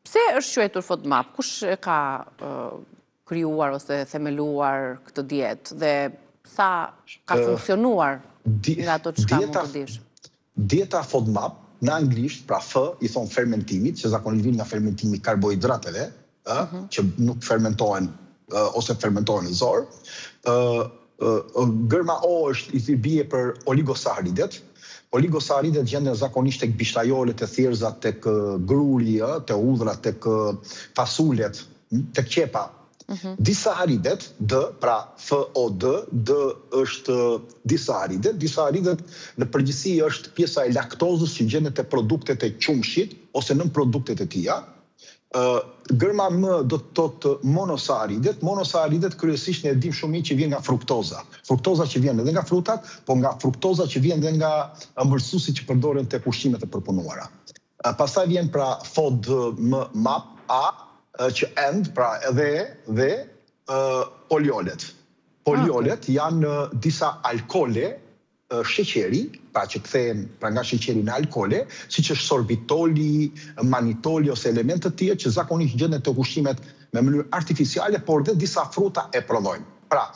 Pse është quajtur FODMAP? Kush ka krijuar ose themeluar këtë dietë dhe sa ka funksionuar nga ato çka mund të dish? Dieta FODMAP në anglisht, pra F i thon fermentimit, që zakonisht vjen nga fermentimi i karbohidrateve, që nuk fermentohen ose fermentohen në zor. Gërma O është i bie për oligosaharidet. Oligosaharidet gjenden zakonisht tek bishtajolet e thjerëzat, tek gruri, te udhrat, tek fasulet, tek qepa. Disaharidet, D, pra FOD, D është disaharidet. Disaharidet në përgjithësi është pjesa e laktozës që gjendet te produktet e qumshit ose nën produktet e tija. Gërma M do të thotë monosaharidet. Monosaharidet kryesisht ne e dim shumë mirë që vjen nga fruktoza. Fruktoza që vjen edhe nga frutat, po nga fruktoza që vjen edhe nga ëmbëlsuesit që përdoren tek ushqimet e përpunuara. Pastaj vjen pra FODMAP A, që end, pra edhe poliolet. Poliolet janë disa alkole sheqeri, pra që kthehen pra nga sheqeri në alkole, siç është sorbitoli, manitoli ose elemente të tjerë që zakonisht gjenden tek ushqimet me mënyrë artificiale, por dhe disa fruta e prodhojnë. Pra,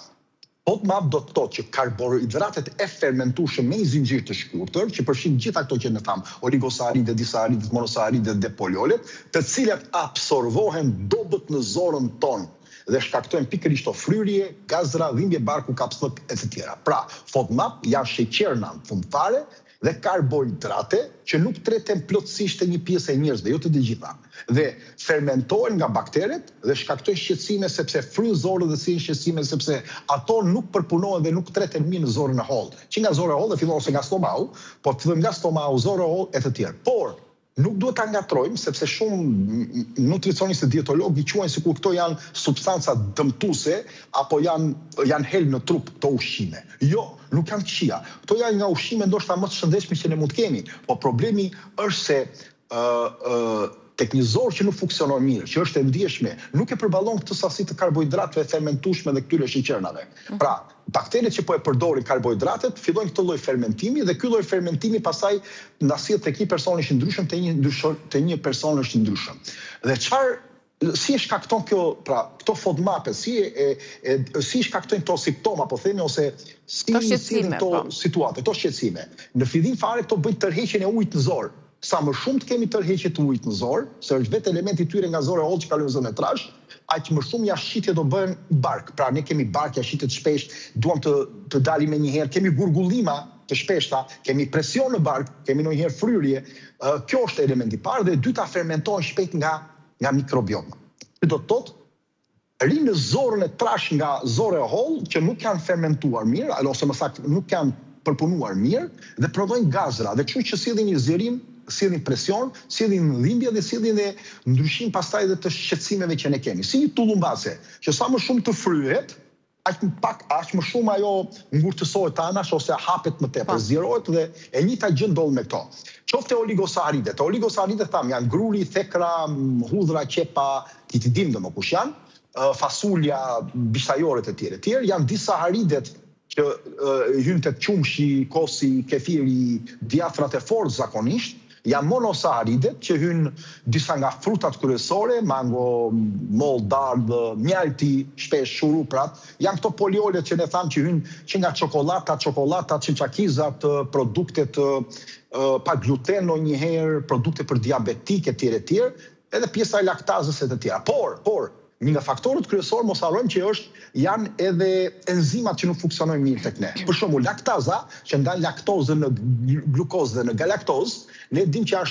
FODMAP do të thotë që karbohidratet e fermentueshëm me një zinxhir të shkurtër, që përfshin gjitha ato që ne tham, oligosaharidet, disaharidet, monosaharidet dhe poliolet, të cilat absorbohen dobët në zorën tonë dhe shkaktojnë pikërisht fryrje, gazra, dhimbje barku, kapslëk e të tjera. Pra, FODMAP janë sheqerna në fund fare dhe karbohidrate që nuk treten plotësisht e një pjesë e njerëzve, jo të gjitha. Dhe fermentohen nga bakteret dhe shkaktojnë shqetësime sepse fryjnë zorën dhe sjellin shqetësime sepse ato nuk përpunohen dhe nuk treten mirë në zorën e hollë. Që nga zora e hollë fillon ose nga stomaku, por fillon nga stomaku, zora e hollë e të tjerë. Por nuk duhet ta ngatrojmë sepse shumë nutricionistë dietologë i quajnë sikur këto janë substanca dëmtuese apo janë helm në trup këto ushqime. Jo, nuk janë këqija. Këto janë nga ushqime ndoshta më të shëndetshme që ne mund të kemi, po problemi është se tek një zorë që nuk funksionon mirë, që është e ndjeshme, nuk e përballon këtë sasi të karbohidrateve fermentueshme dhe këtyre sheqernave. Pra, bakteret që po e përdorin karbohidratet fillojnë këtë lloj fermentimi dhe ky lloj fermentimi pastaj na sjell tek një person i ndryshëm te një person është i ndryshëm. Dhe si e shkakton kjo, pra, këto FODMAP, si shkaktojnë këto simptoma, po themi, ose si këto situate, këto shqetësime. Në fillim fare këto bëjnë tërheqjen e ujit në zorë. Sa më shumë të kemi tërheqje të ujit në zorë, se është vetë elementi tyre nga zora e hollë që kalojnë në zonën e trash, aq më shumë jashitje do bëhen bark. Pra ne kemi bark, jashitje të shpeshtë, duam të dalim me njëherë, kemi gurgullima të shpeshta, kemi presion në bark, kemi ndonjëherë fryrje. Kjo është elementi i parë dhe e dyta fermentohen shpejt nga mikrobioma. Që do të thotë rinë në zorën e trash nga zora e hollë që nuk janë fermentuar mirë, ose më saktë nuk janë përpunuar mirë dhe prodhojnë gazra, dhe kështu që sillin një zgjerim, sillin presion, sillin dhimbje dhe sillin dhe ndryshim pastaj edhe të shqetësimeve që ne kemi. Si një tullumbase, që sa më shumë të fryhet, aq më shumë ajo ngurtësohet anash ose hapet më tepër, zgjerohet dhe e njëjta gjë ndodh me këto. Qoftë oligosaharidet. Oligosaharidet tham janë gruri, thekra, hudhra, qepa, ti dim domosdoshmë kush janë, fasulja, bishtajoret e tjerë, janë disaharidet që hynë të qumshi, kosi, kefiri, diafrat e fortë zakonisht, Janë monosaharidet që hynë disa nga frutat kryesore, mango, moll, dardhë, mjalti, shpesh shuruprat. Janë këto poliolet që ne thamë që hynë që nga çokolata, çinçakizat, produktet pa gluten njëherë, produkte për diabetik e tjerë, edhe pjesa e laktazës e të tjera. Por, një nga faktorët kryesor mos harrojmë që janë edhe enzimat që nuk funksionojnë mirë tek ne. Për shembull, laktaza, që ndan laktozën në glukozë dhe në galaktozë, ne dim që janë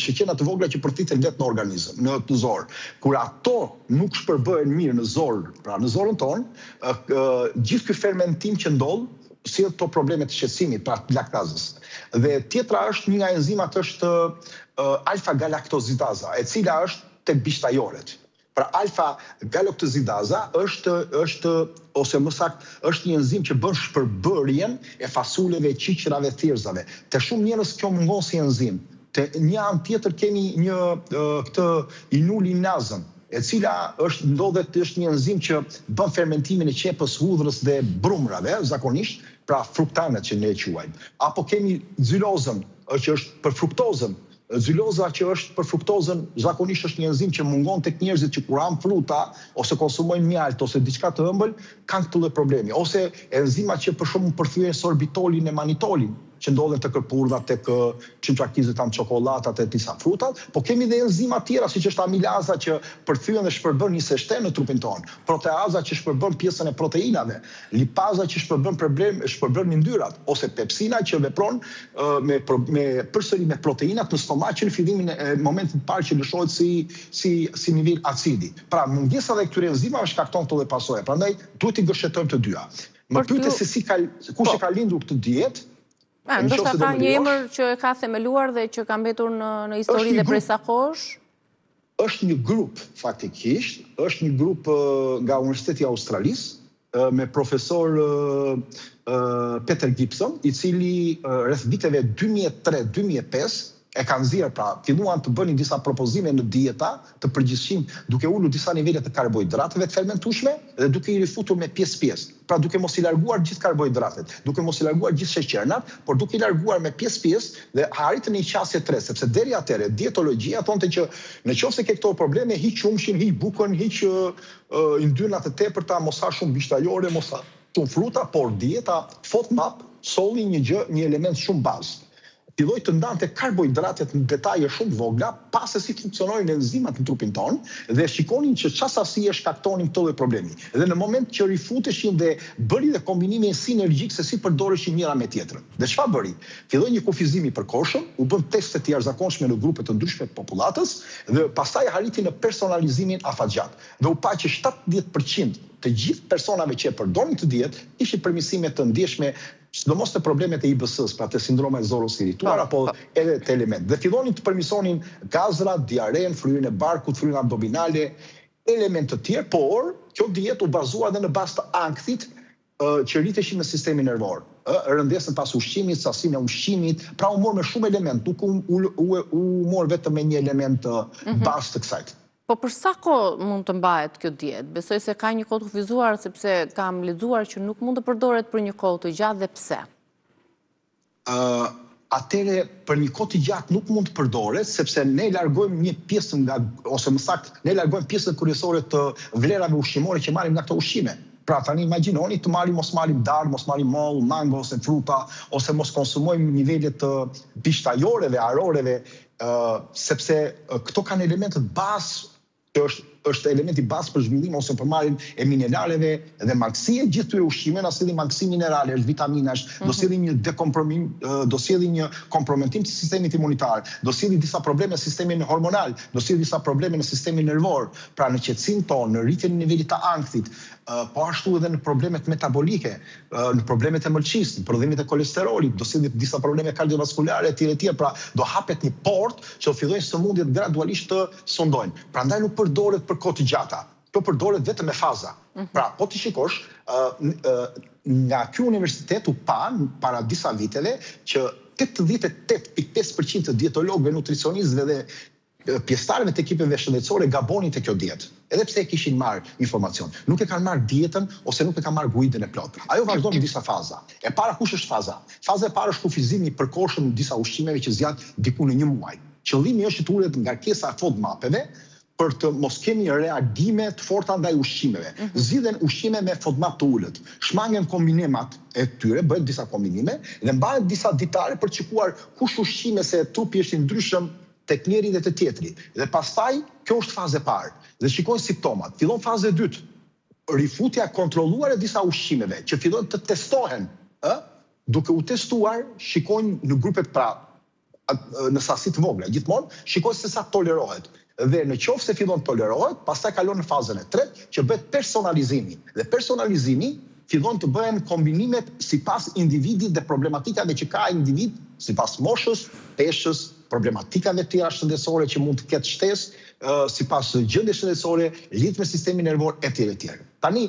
sheqerna të vogla që përthiten lehtë në organizëm, në zor. Kur ato nuk shpërbëhen mirë në zor, pra në zorën tonë, gjithë ky fermentim që ndodh si ato probleme të shqetësimit, pra laktazës. Dhe tjetra është një nga enzimat është alfa-galaktozidaza, e cila është tek bishtajoret. Pra alfa-galaktozidaza është ose më saktë është një enzim që bën shpërbërjen e fasuleve, qiqrave, thirrzave. Te shumë njerëz kjo mungon si enzim. Te një anë tjetër kemi këtë inulinazën, e cila është një enzim që bën fermentimin e qepës, hudhrës dhe brumrave, zakonisht, pra fruktanet që ne e quajmë. Apo kemi xylozën, që është për fruktozën. Xyloza që është për fruktozën, zakonisht është një enzim që mungon tek njerëzit që kur han fruta ose konsumojnë mjalt ose diçka të ëmbël, kanë këtë lloj problemi. Ose enzimat që për shembull përthyen sorbitolin e manitolin, që ndodhen të kërpurdhat, tek çinçakizët, çokolatat e disa frutat, po kemi dhe enzima tjera, siç është amilaza që përthyen dhe shpërbën një seshten në trupin tonë, proteaza që shpërbën pjesën e proteinave, lipaza që shpërbën yndyrrat, ose pepsina që vepron përsëri me proteinat në stomak që në fillimin e momentit parë që lëshohet si nivel acidi. Pra mungesa dhe këtyre enzimave shkakton këto lloj pasoje. Prandaj duhet i gëshetojmë të dyja. Më pyetë se kush e ka lindur këtë dietë. Ndoshta ka një emër që e ka themeluar dhe që ka mbetur në histori dhe prej sa kohësh? Është një grup, faktikisht, është një grup nga Universiteti i Australisë, me profesor Peter Gibson, i cili rreth viteve 2003-2005 e kanë nxjerrë, pra filluan të bënin disa propozime në dieta të përgjithshëm, duke ulur disa nivele të karbohidrateve të fermentueshme dhe duke i rifutur me pjesë-pjesë. Pra duke mos i larguar gjithë karbohidratet, duke mos i larguar gjithë sheqernat, por duke i larguar me pjesë-pjesë dhe arritën një qasje 3, sepse deri atëherë dietologjia thonte që nëse ke këto probleme, hiq qumshin, hiq bukën, hiq yndyrnat e tepërta, mos ha shumë bishtajore, mos ha shumë fruta, por dieta FODMAP solli një element shumë bazë. Filloi të ndante karbohidratet në detaje shumë vogla, pas se si funksionojnë enzimat në trupin tonë dhe shikonin që çfarë sasi e shkaktonin këto lloj problemi. Dhe në moment që rifuteshin dhe bëri dhe kombinime sinergjik se si përdoreshin njëra me tjetrën. Dhe çfarë bëri? Filloi një kufizim i përkohshëm, u bën teste të jashtëzakonshme në grupe të ndryshme të popullatës dhe pastaj arriti në personalizimin afatgjat. Dhe u pa që 70% të gjithë personave që e përdorin të dietë ishin përmirësime të ndjeshme, sidomos të problemet e IBS-s, pra të sindromet zorës irrituar apo edhe të element. Dhe fillonin të përmirësonin gazrat, diaren, fryrjen e barkut, fryrjen abdominale, elemente të tjerë, por kjo dietë u bazua edhe në bazë të ankthit që rriteshin në sistemin nervor. Rëndesën pas ushqimit, sasinë e ushqimit, pra u mor me shumë element, nuk u mor vetëm me një element bazë të kësaj. Po për sa kohë mund të mbahet kjo dietë? Besoj se ka një kohë të kufizuar, sepse kam lexuar që nuk mund të përdoret për një kohë të gjatë dhe pse? Atëre për një kohë të gjatë nuk mund të përdoret, sepse ne largojmë një pjesë nga, ose më saktë, ne largojmë pjesën kryesore të vlerave ushqimore që marrim nga këto ushqime. Pra tani imagjinoni të mos marrim dardhë, mos marrim moll, mango ose fruta, ose mos konsumojmë nivele të bishtajoreve, aroreve, sepse këto kanë elementet bazë që është elementi bazë për zhvillim ose për marrjen e mineraleve dhe mangësie, gjithë këtyre ushqimeve na sillin mangësi minerale, është vitaminash, do sillin do sillin një kompromitim të sistemit imunitar, do sillin disa probleme në sistemin hormonal, do sillin disa probleme në sistemin nervor, pra në qetësinë tonë, në rritjen e nivelit të ankthit, po ashtu edhe në problemet metabolike, në problemet e mëlçisë, në prodhimin e kolesterolit, do sillin disa probleme kardiovaskulare etj. Pra do hapet një portë që fillojnë sëmundjet gradualisht të sondojnë. Prandaj nuk përdoret për kohë të gjata. Kjo përdoret vetëm me faza. Pra, po ti shikosh, nga ky universitet u pa para disa viteve që 88.5% të dietologëve, nutricionistëve dhe pjesëtarëve të ekipeve shëndetësore gabonin te kjo dietë. Edhe pse e kishin marrë informacion. Nuk e kanë marrë dietën ose nuk e kanë marrë guidën e plotë. Ajo vazhdon në disa faza. E para kush është faza? Faza e parë është kufizimi i përkohshëm në disa ushqimeve që zgjat diku në 1 muaj. Qëllimi është që të ulet ngarkesa e FODMAP-eve për të mos kemi reagime të forta ndaj ushqimeve. Zgjidhen ushqime me FODMAP të ulët. Shmangen kombinimat e tyre, bëhen disa kombinime dhe mbahen disa ditare për të shikuar kush ushqime se trupi është i ndryshëm tek njëri dhe të tjetri. Dhe pastaj kjo është faza e parë. Dhe shikojnë simptomat. Fillon faza e dytë. Rifutja kontrolluar e disa ushqimeve që fillojnë të testohen, duke u testuar, shikojnë në grupet në sasi të vogla, gjithmonë shikojnë se sa tolerohet. Dhe në qoftë se fillon të tolerohet, pastaj kalon në fazën e tretë që bëhet personalizimi. Dhe personalizimi fillon të bëhen kombinimet sipas individit dhe problematikave që ka individ, sipas moshës, peshës, problematikave të tjera shëndetësore që mund të ketë shtesë, sipas gjendjes shëndetësore, lidhje me sistemin nervor etj. Tani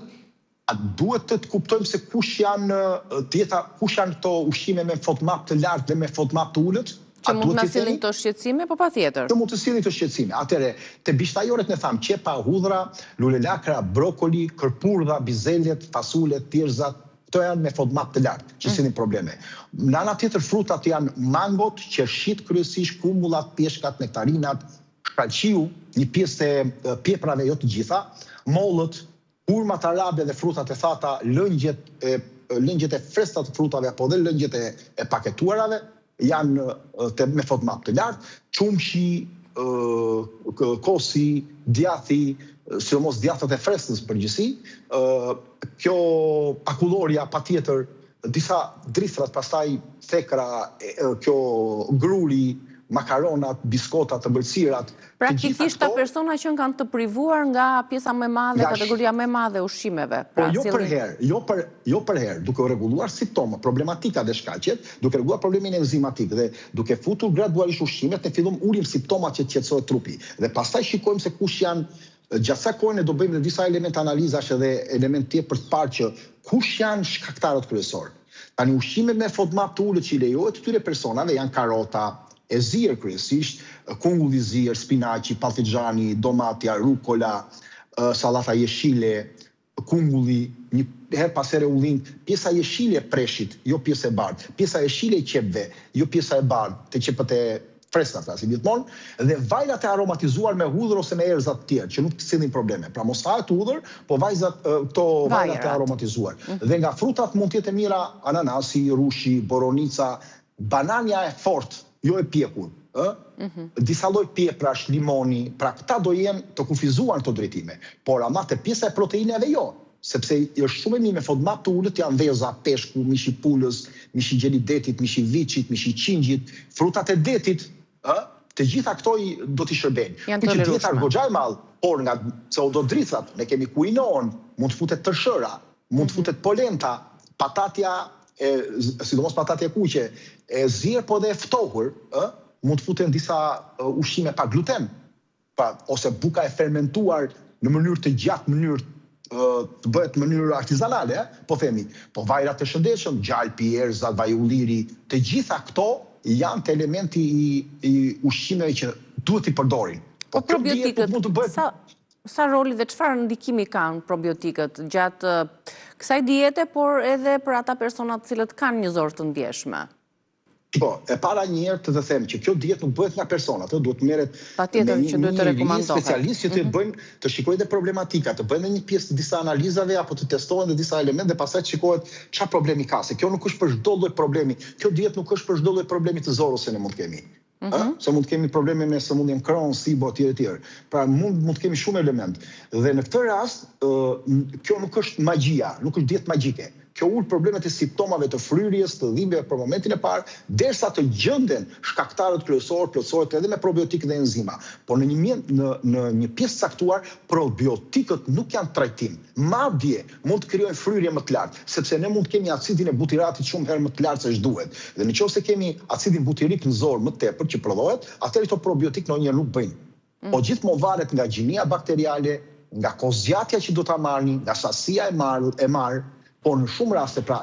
a duhet të kuptojmë se kush janë këto ushqime me FODMAP të lartë dhe me FODMAP të ulët? Që mund të na sillin këto shqetësime, po patjetër. Që mund të sillin këto shqetësime. Atëre, te bishtajoret ne tham qepa, hudhra, lule lakra, brokoli, kërpurdha, bizelet, fasulet, thjerrzat, këto janë me FODMAP të lartë, që sillin probleme. Në ana tjetër frutat janë mangot, qershit kryesisht, kumbullat, peshkat, nektarinat, shkallqiu, një pjesë e pjeprave jo të gjitha, mollët, hurmat arabe dhe frutat e thata, lëngjet e freskta të frutave apo dhe lëngjet e paketuarave janë me FODMAP të lartë, qumshi, kosi, djathi, sidomos djathat e freskës përgjithësi, kjo akulloria patjetër, disa drithrat, pastaj thekra, kjo gruli, makaronat, biskotat, ëmbëlsirat. Praktikisht ta persona që kanë të privuar nga pjesa më e madhe, kategoria më e madhe e ushqimeve. Po jo për herë, duke rregulluar simptomat, problematika dhe shkaqet, duke rregulluar problemin enzimatik dhe duke futur gradualisht ushqimet, ne fillojmë ulim simptomat që qetësohet trupi. Dhe pastaj shikojmë se kush janë, gjatë sa kohë ne do bëjmë disa element analizash edhe element tjetër për të parë që kush janë shkaktarët kryesorë. Tani ushqimet me FODMAP të ulët që i lejohet këtyre personave janë karota, e zier kryesisht, kungulli i zier, spinaqi, patlıgjani, domatja, rukola, sallata jeshile, kungulli, një herë pas here ullin, pjesa jeshile e preshit, jo pjesa e bardhë, pjesa jeshile e qepëve, jo pjesa e bardhë, të qepët e freskta flasim gjithmonë, dhe vajrat e aromatizuar me hudhër ose me erëza të tjerë, që nuk të sillin probleme. Pra mos hahet hudhër, po këto vajrat e aromatizuar. Dhe nga frutat mund të jetë mira ananasi, rushi, boronica, banania e fortë, jo e pjekur, disa lloj pjeprash, limoni, pra këta do jenë të kufizuar këto drejtime, por ama te pjesa e proteinave jo, sepse është shumë e mirë me FODMAP të ulët janë veza, peshku, mishi pulës, mishi gjeli detit, mishi viçit, mishi qingjit, frutat e detit, të gjitha këto do t'i shërbejnë. Janë të dieta goxha e madh, por nga pseudodrithat, ne kemi kuinon, mund të futet tërshëra, mund të futet polenta, patatja sidomos patatja kuqe, e zier po dhe e ftohur, mund të futen disa ushqime pa gluten, ose buka e fermentuar në mënyrë të gjatë, të bëhet në mënyrë artizanale, po themi, po vajrat të shëndetshëm, gjalpi, erëzat, vaj ulliri, të gjitha këto janë të elementi i ushqimeve që duhet i përdorin. Po probiotikët, sa roli dhe çfarë ndikimi kanë probiotikët gjatë kësaj diete, por edhe për ata personat cilët kanë një zor të ndjeshme? Po, e para një herë të them që kjo dietë nuk bëhet nga personat, duhet merret patjetër që duhet të rekomandohet. Specialistë që të shikojnë dhe problematika, të bëjnë një pjesë disa analizave apo të testohen dhe disa elemente dhe pastaj shikohet çfarë problemi ka. Se kjo nuk është për çdo lloj problemi. Kjo dietë nuk është për çdo lloj problemi të zorës që ne mund të kemi. Se mund të kemi probleme me sëmundjen Crohn, SIBO etj. Pra mund të kemi shumë element. Dhe në këtë rast, kjo nuk është magjia, nuk është dietë magjike. Kjo ul problemet e simptomave të fryrjes, të dhimbjeve për momentin e parë, derisa të gjenden shkaktarët kryesorë, plotësohet edhe me probiotikë dhe enzima. Por në një pjesë caktuar, probiotikët nuk janë trajtim. Madje mund të krijojnë fryrje më të lartë, sepse ne mund të kemi acidin e butiratit shumë herë më të lartë se ç'duhet. Dhe nëse kemi acidin butirik në zor më tepër që prodhohet, atëherë këto probiotik ndonjëherë nuk bëjnë. Po gjithmonë varet nga gjinia bakteriale, nga kozgjatja që do ta marrni, nga sasia e marr, por në shumë raste, pra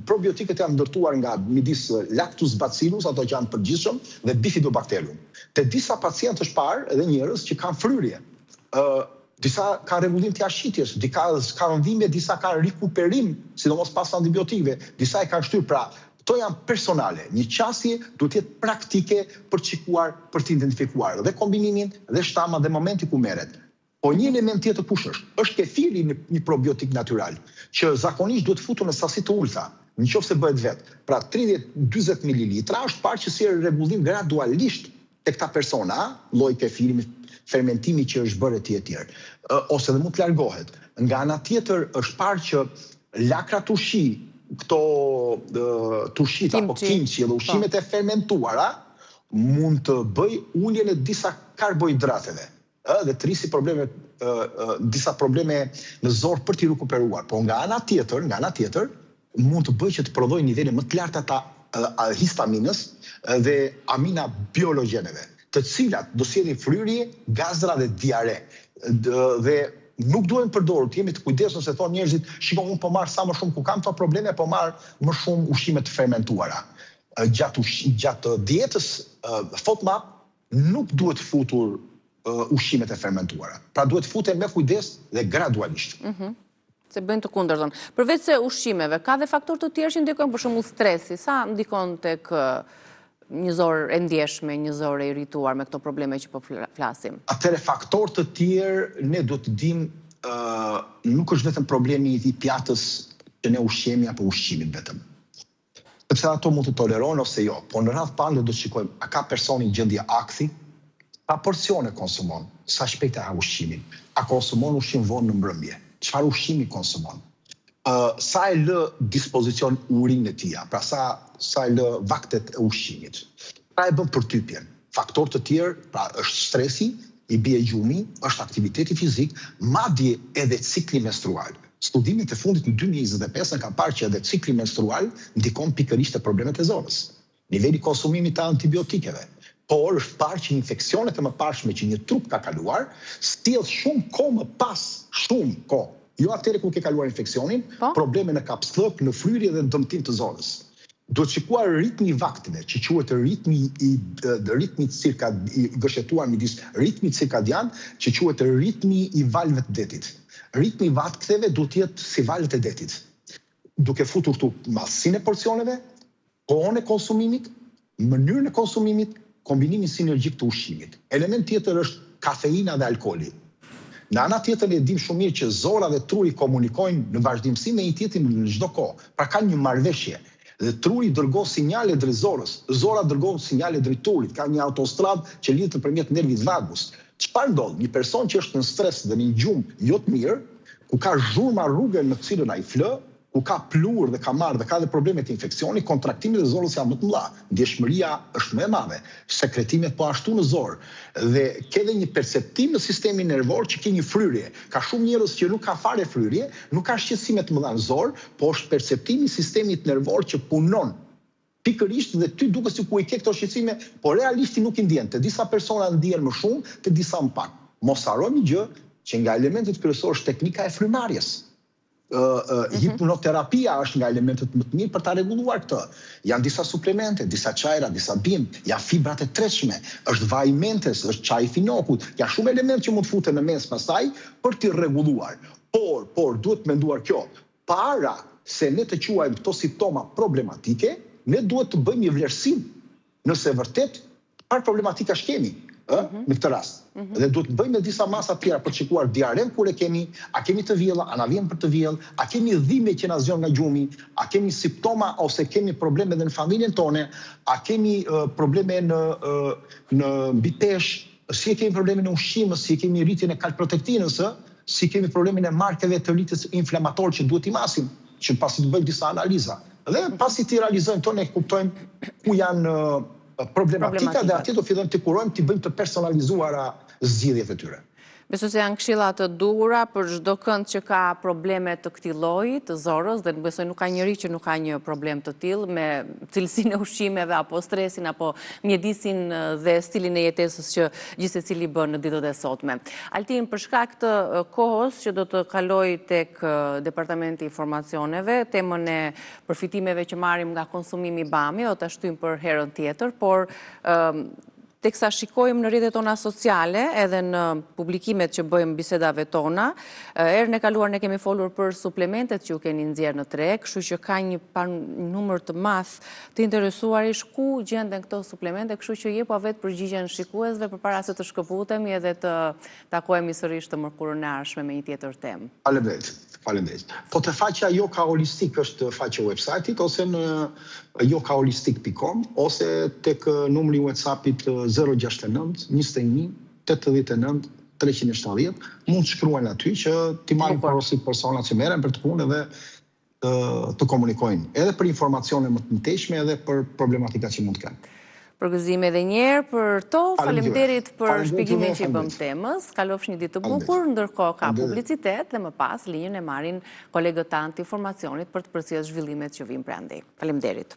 probiotikët janë ndërtuar nga midis Lactus bacillus, ato që janë përgjithshëm, dhe Bifidobacterium. Te disa pacientë është parë edhe njerëz që kanë fryrje. Disa ka rregullim të jashitjes, disa ka rëndime, disa ka rikuperim, sidomos pas antibiotikëve, disa e kanë shtyr. Pra, to janë personale. Një qasje duhet jetë praktike për çikuar, për të identifikuar dhe kombinimin dhe shtama dhe momenti ku merret. Po një element tjetër kush është? Është kefiri një probiotik natyral, që zakonisht duhet futur në sasi të ulta, nëse bëhet vet. Pra 30-40 ml është parë që si rregullim gradualisht tek ta persona, lloji kefiri, fermentimi që është bërë etj. Ose dhe mund të largohet. Nga ana tjetër është parë që lakrat ushi, këto tushit apo kimchi dhe ushqimet e fermentuara mund të bëj uljen e disa karbohidrateve dhe të rrisi disa probleme në zorë për t'i rikuperuar. Po nga ana tjetër mund të bëj që të prodhoj nivele më të larta të histaminës dhe amina biologjeneve, të cilat do sjellin fryrje, gazra dhe diare. Dhe nuk duhen përdorur, të jemi të kujdesshëm se thonë njerëzit, shiko unë po marr sa më shumë ku kam këto probleme, po marr më shumë ushqime të fermentuara. Gjatë dietës FODMAP nuk duhet futur ushqimet e fermentuara. Pra duhet futen me kujdes dhe gradualisht. Se bëjnë të kundërtën. Përveç se ushqimeve, ka dhe faktor të tjerë që ndikojnë, për shembull stresi, sa ndikon tek një zorë e ndjeshme, një zorë e irrituar me këto probleme që po flasim? Atëre faktor të tjerë ne do të dim nuk është vetëm problemi i pjatës që ne ushqemi apo ushqimit vetëm. Sepse ato mund të tolerojnë ose jo, po në radhë parë do të shikojmë a ka personi gjendje akthi, pa porcione konsumon, sa shpejt e ha ushqimin, a konsumon ushqim vonë në mbrëmje, çfarë ushqimi konsumon, sa e lë dispozicion urinë e tija, pra sa e lë vaktet e ushqimit, pra e bën përtypjen. Faktor të tjerë, pra është stresi, i bie gjumi, është aktiviteti fizik, madje edhe cikli menstrual. Studimet e fundit në 2025 kanë parë që edhe cikli menstrual ndikon pikërisht te problemet e zorës. Niveli konsumimit të antibiotikeve. Por është parë që infeksionet e mëparshme që një trup ka kaluar, sjell shumë kohë më pas, shumë kohë. Jo atëherë kur ke kaluar infeksionin, probleme në kapslëk, në fryrje dhe në dëmtim të zorës. Duhet shikuar ritmi i vakteve, që quhet ritmi i gëshetuar midis ritmit cirkadian, që quhet ritmi i valëve të detit. Ritmi i vakteve duhet jetë si valët e detit, duke futur këtu masinë e porcioneve, kohën e konsumimit, mënyrën e konsumimit, kombinimin sinergjik të ushqimit. Element tjetër është kafeina dhe alkooli. Në ana tjetër e dim shumë mirë që zora dhe truri komunikojnë në vazhdimsi me një tjetrin në çdo kohë. Pra kanë një marrëveshje. Dhe truri dërgon sinjale drejt zorës, zora dërgon sinjale drejt trurit, ka një autostradë që lidhet nëpërmjet nervit vagus. Çfarë ndodh? Një person që është në stres dhe në një gjumë jo të mirë, ku ka zhurma rrugën në cilën ai flë, ku ka plur dhe ka marrë dhe ka dhe probleme të infeksioni, kontraktimit e zorës janë më të mëdha. Ndjeshmëria është më e madhe, sekretimet po ashtu në zorë. Dhe ke dhe një perceptim në sistemin nervor që ke një fryrje. Ka shumë njerëz që nuk ka fare fryrje, nuk ka shqetësime të mëdha në zorë, po është perceptimi i sistemit nervor që punon pikërisht dhe ty duket sikur i ke këto shqetësime, po realisht nuk i ndjen. Te disa persona ndjen më shumë, te disa më pak. Mos harroni një gjë që nga elementet kryesorë është teknika e frymarrjes. Hipnoterapia është nga elementet më të mirë për ta rregulluar këtë. Janë disa suplemente, disa çajra, disa bimë, janë fibrat e tretshme, është vaj mentes, është çaji finokut, janë shumë elementë që mund të futen në mes pastaj për t'i rregulluar. Por duhet menduar kjo, para se ne të quajmë këto simptoma problematike, ne duhet të bëjmë një vlerësim nëse vërtet çfarë problematika kemi në këtë rast. Dhe duhet të bëjmë disa masa tjera për të shikuar diaren kur e kemi, a kemi të vjella, a na vjen për të vjell, a kemi dhimbje që na zgjon nga gjumi, a kemi simptoma ose kemi probleme edhe në familjen tonë, a kemi probleme në mbi peshë, si e kemi probleme në ushqim, si e kemi rritjen e kalprotektinës, si kemi problemin e markeve të rritjes inflamator që duhet i masim, që pasi të bëjmë disa analiza. Dhe pasi të realizojmë tonë, ne kuptojmë ku janë problematika dhe atje do fillojmë të kurojmë, të bëjmë të personalizuara zgjidhjet e tyre. Besoj se janë këshilla të duhura për çdo kënd që ka probleme të këtij lloji, të zorës, dhe besoj nuk ka njëri që nuk ka një problem të tillë me cilësinë e ushqimeve apo stresin apo mjedisin dhe stilin e jetesës që gjithsecili bën në ditët e sotme. Altin, për shkak të kohës që do të kaloj tek Departamenti i Informacioneve, temën e përfitimeve që marrim nga konsumimi bami, do ta shtym për herën tjetër, por teksa shikojmë në rrjetet tona sociale, edhe në publikimet që bëjmë bisedave tona, herën e kaluar ne kemi folur për suplementet që ju keni nxjerrë në treg, kështu që ka një numër të madh të interesuarish ku gjenden këto suplemente, kështu që jepo vetë përgjigjen shikuesve përpara se të shkëputemi edhe të takohemi sërish të mërkurën e ardhshme me një tjetër temë. Faleminderit. Po te faqja Joka Holistik është faqja e website-it ose në jokaholistik.com ose tek numri WhatsApp-it 069 21 89 370, mund të shkruajnë aty që ti marrin porosi personat që merren për të punë edhe të komunikojnë, edhe për informacione më të mëtejshme edhe për problematika që mund të kenë. Përgëzime edhe njerë për to, faleminderit për shpjegimin që i bëm temës, kalofsh një ditë të bukur, ndërkohë ka publicitet dhe më pas linjën e marrin kolegët tanë të informacionit për të përcjellë zhvillimet që vijnë prandej. Faleminderit.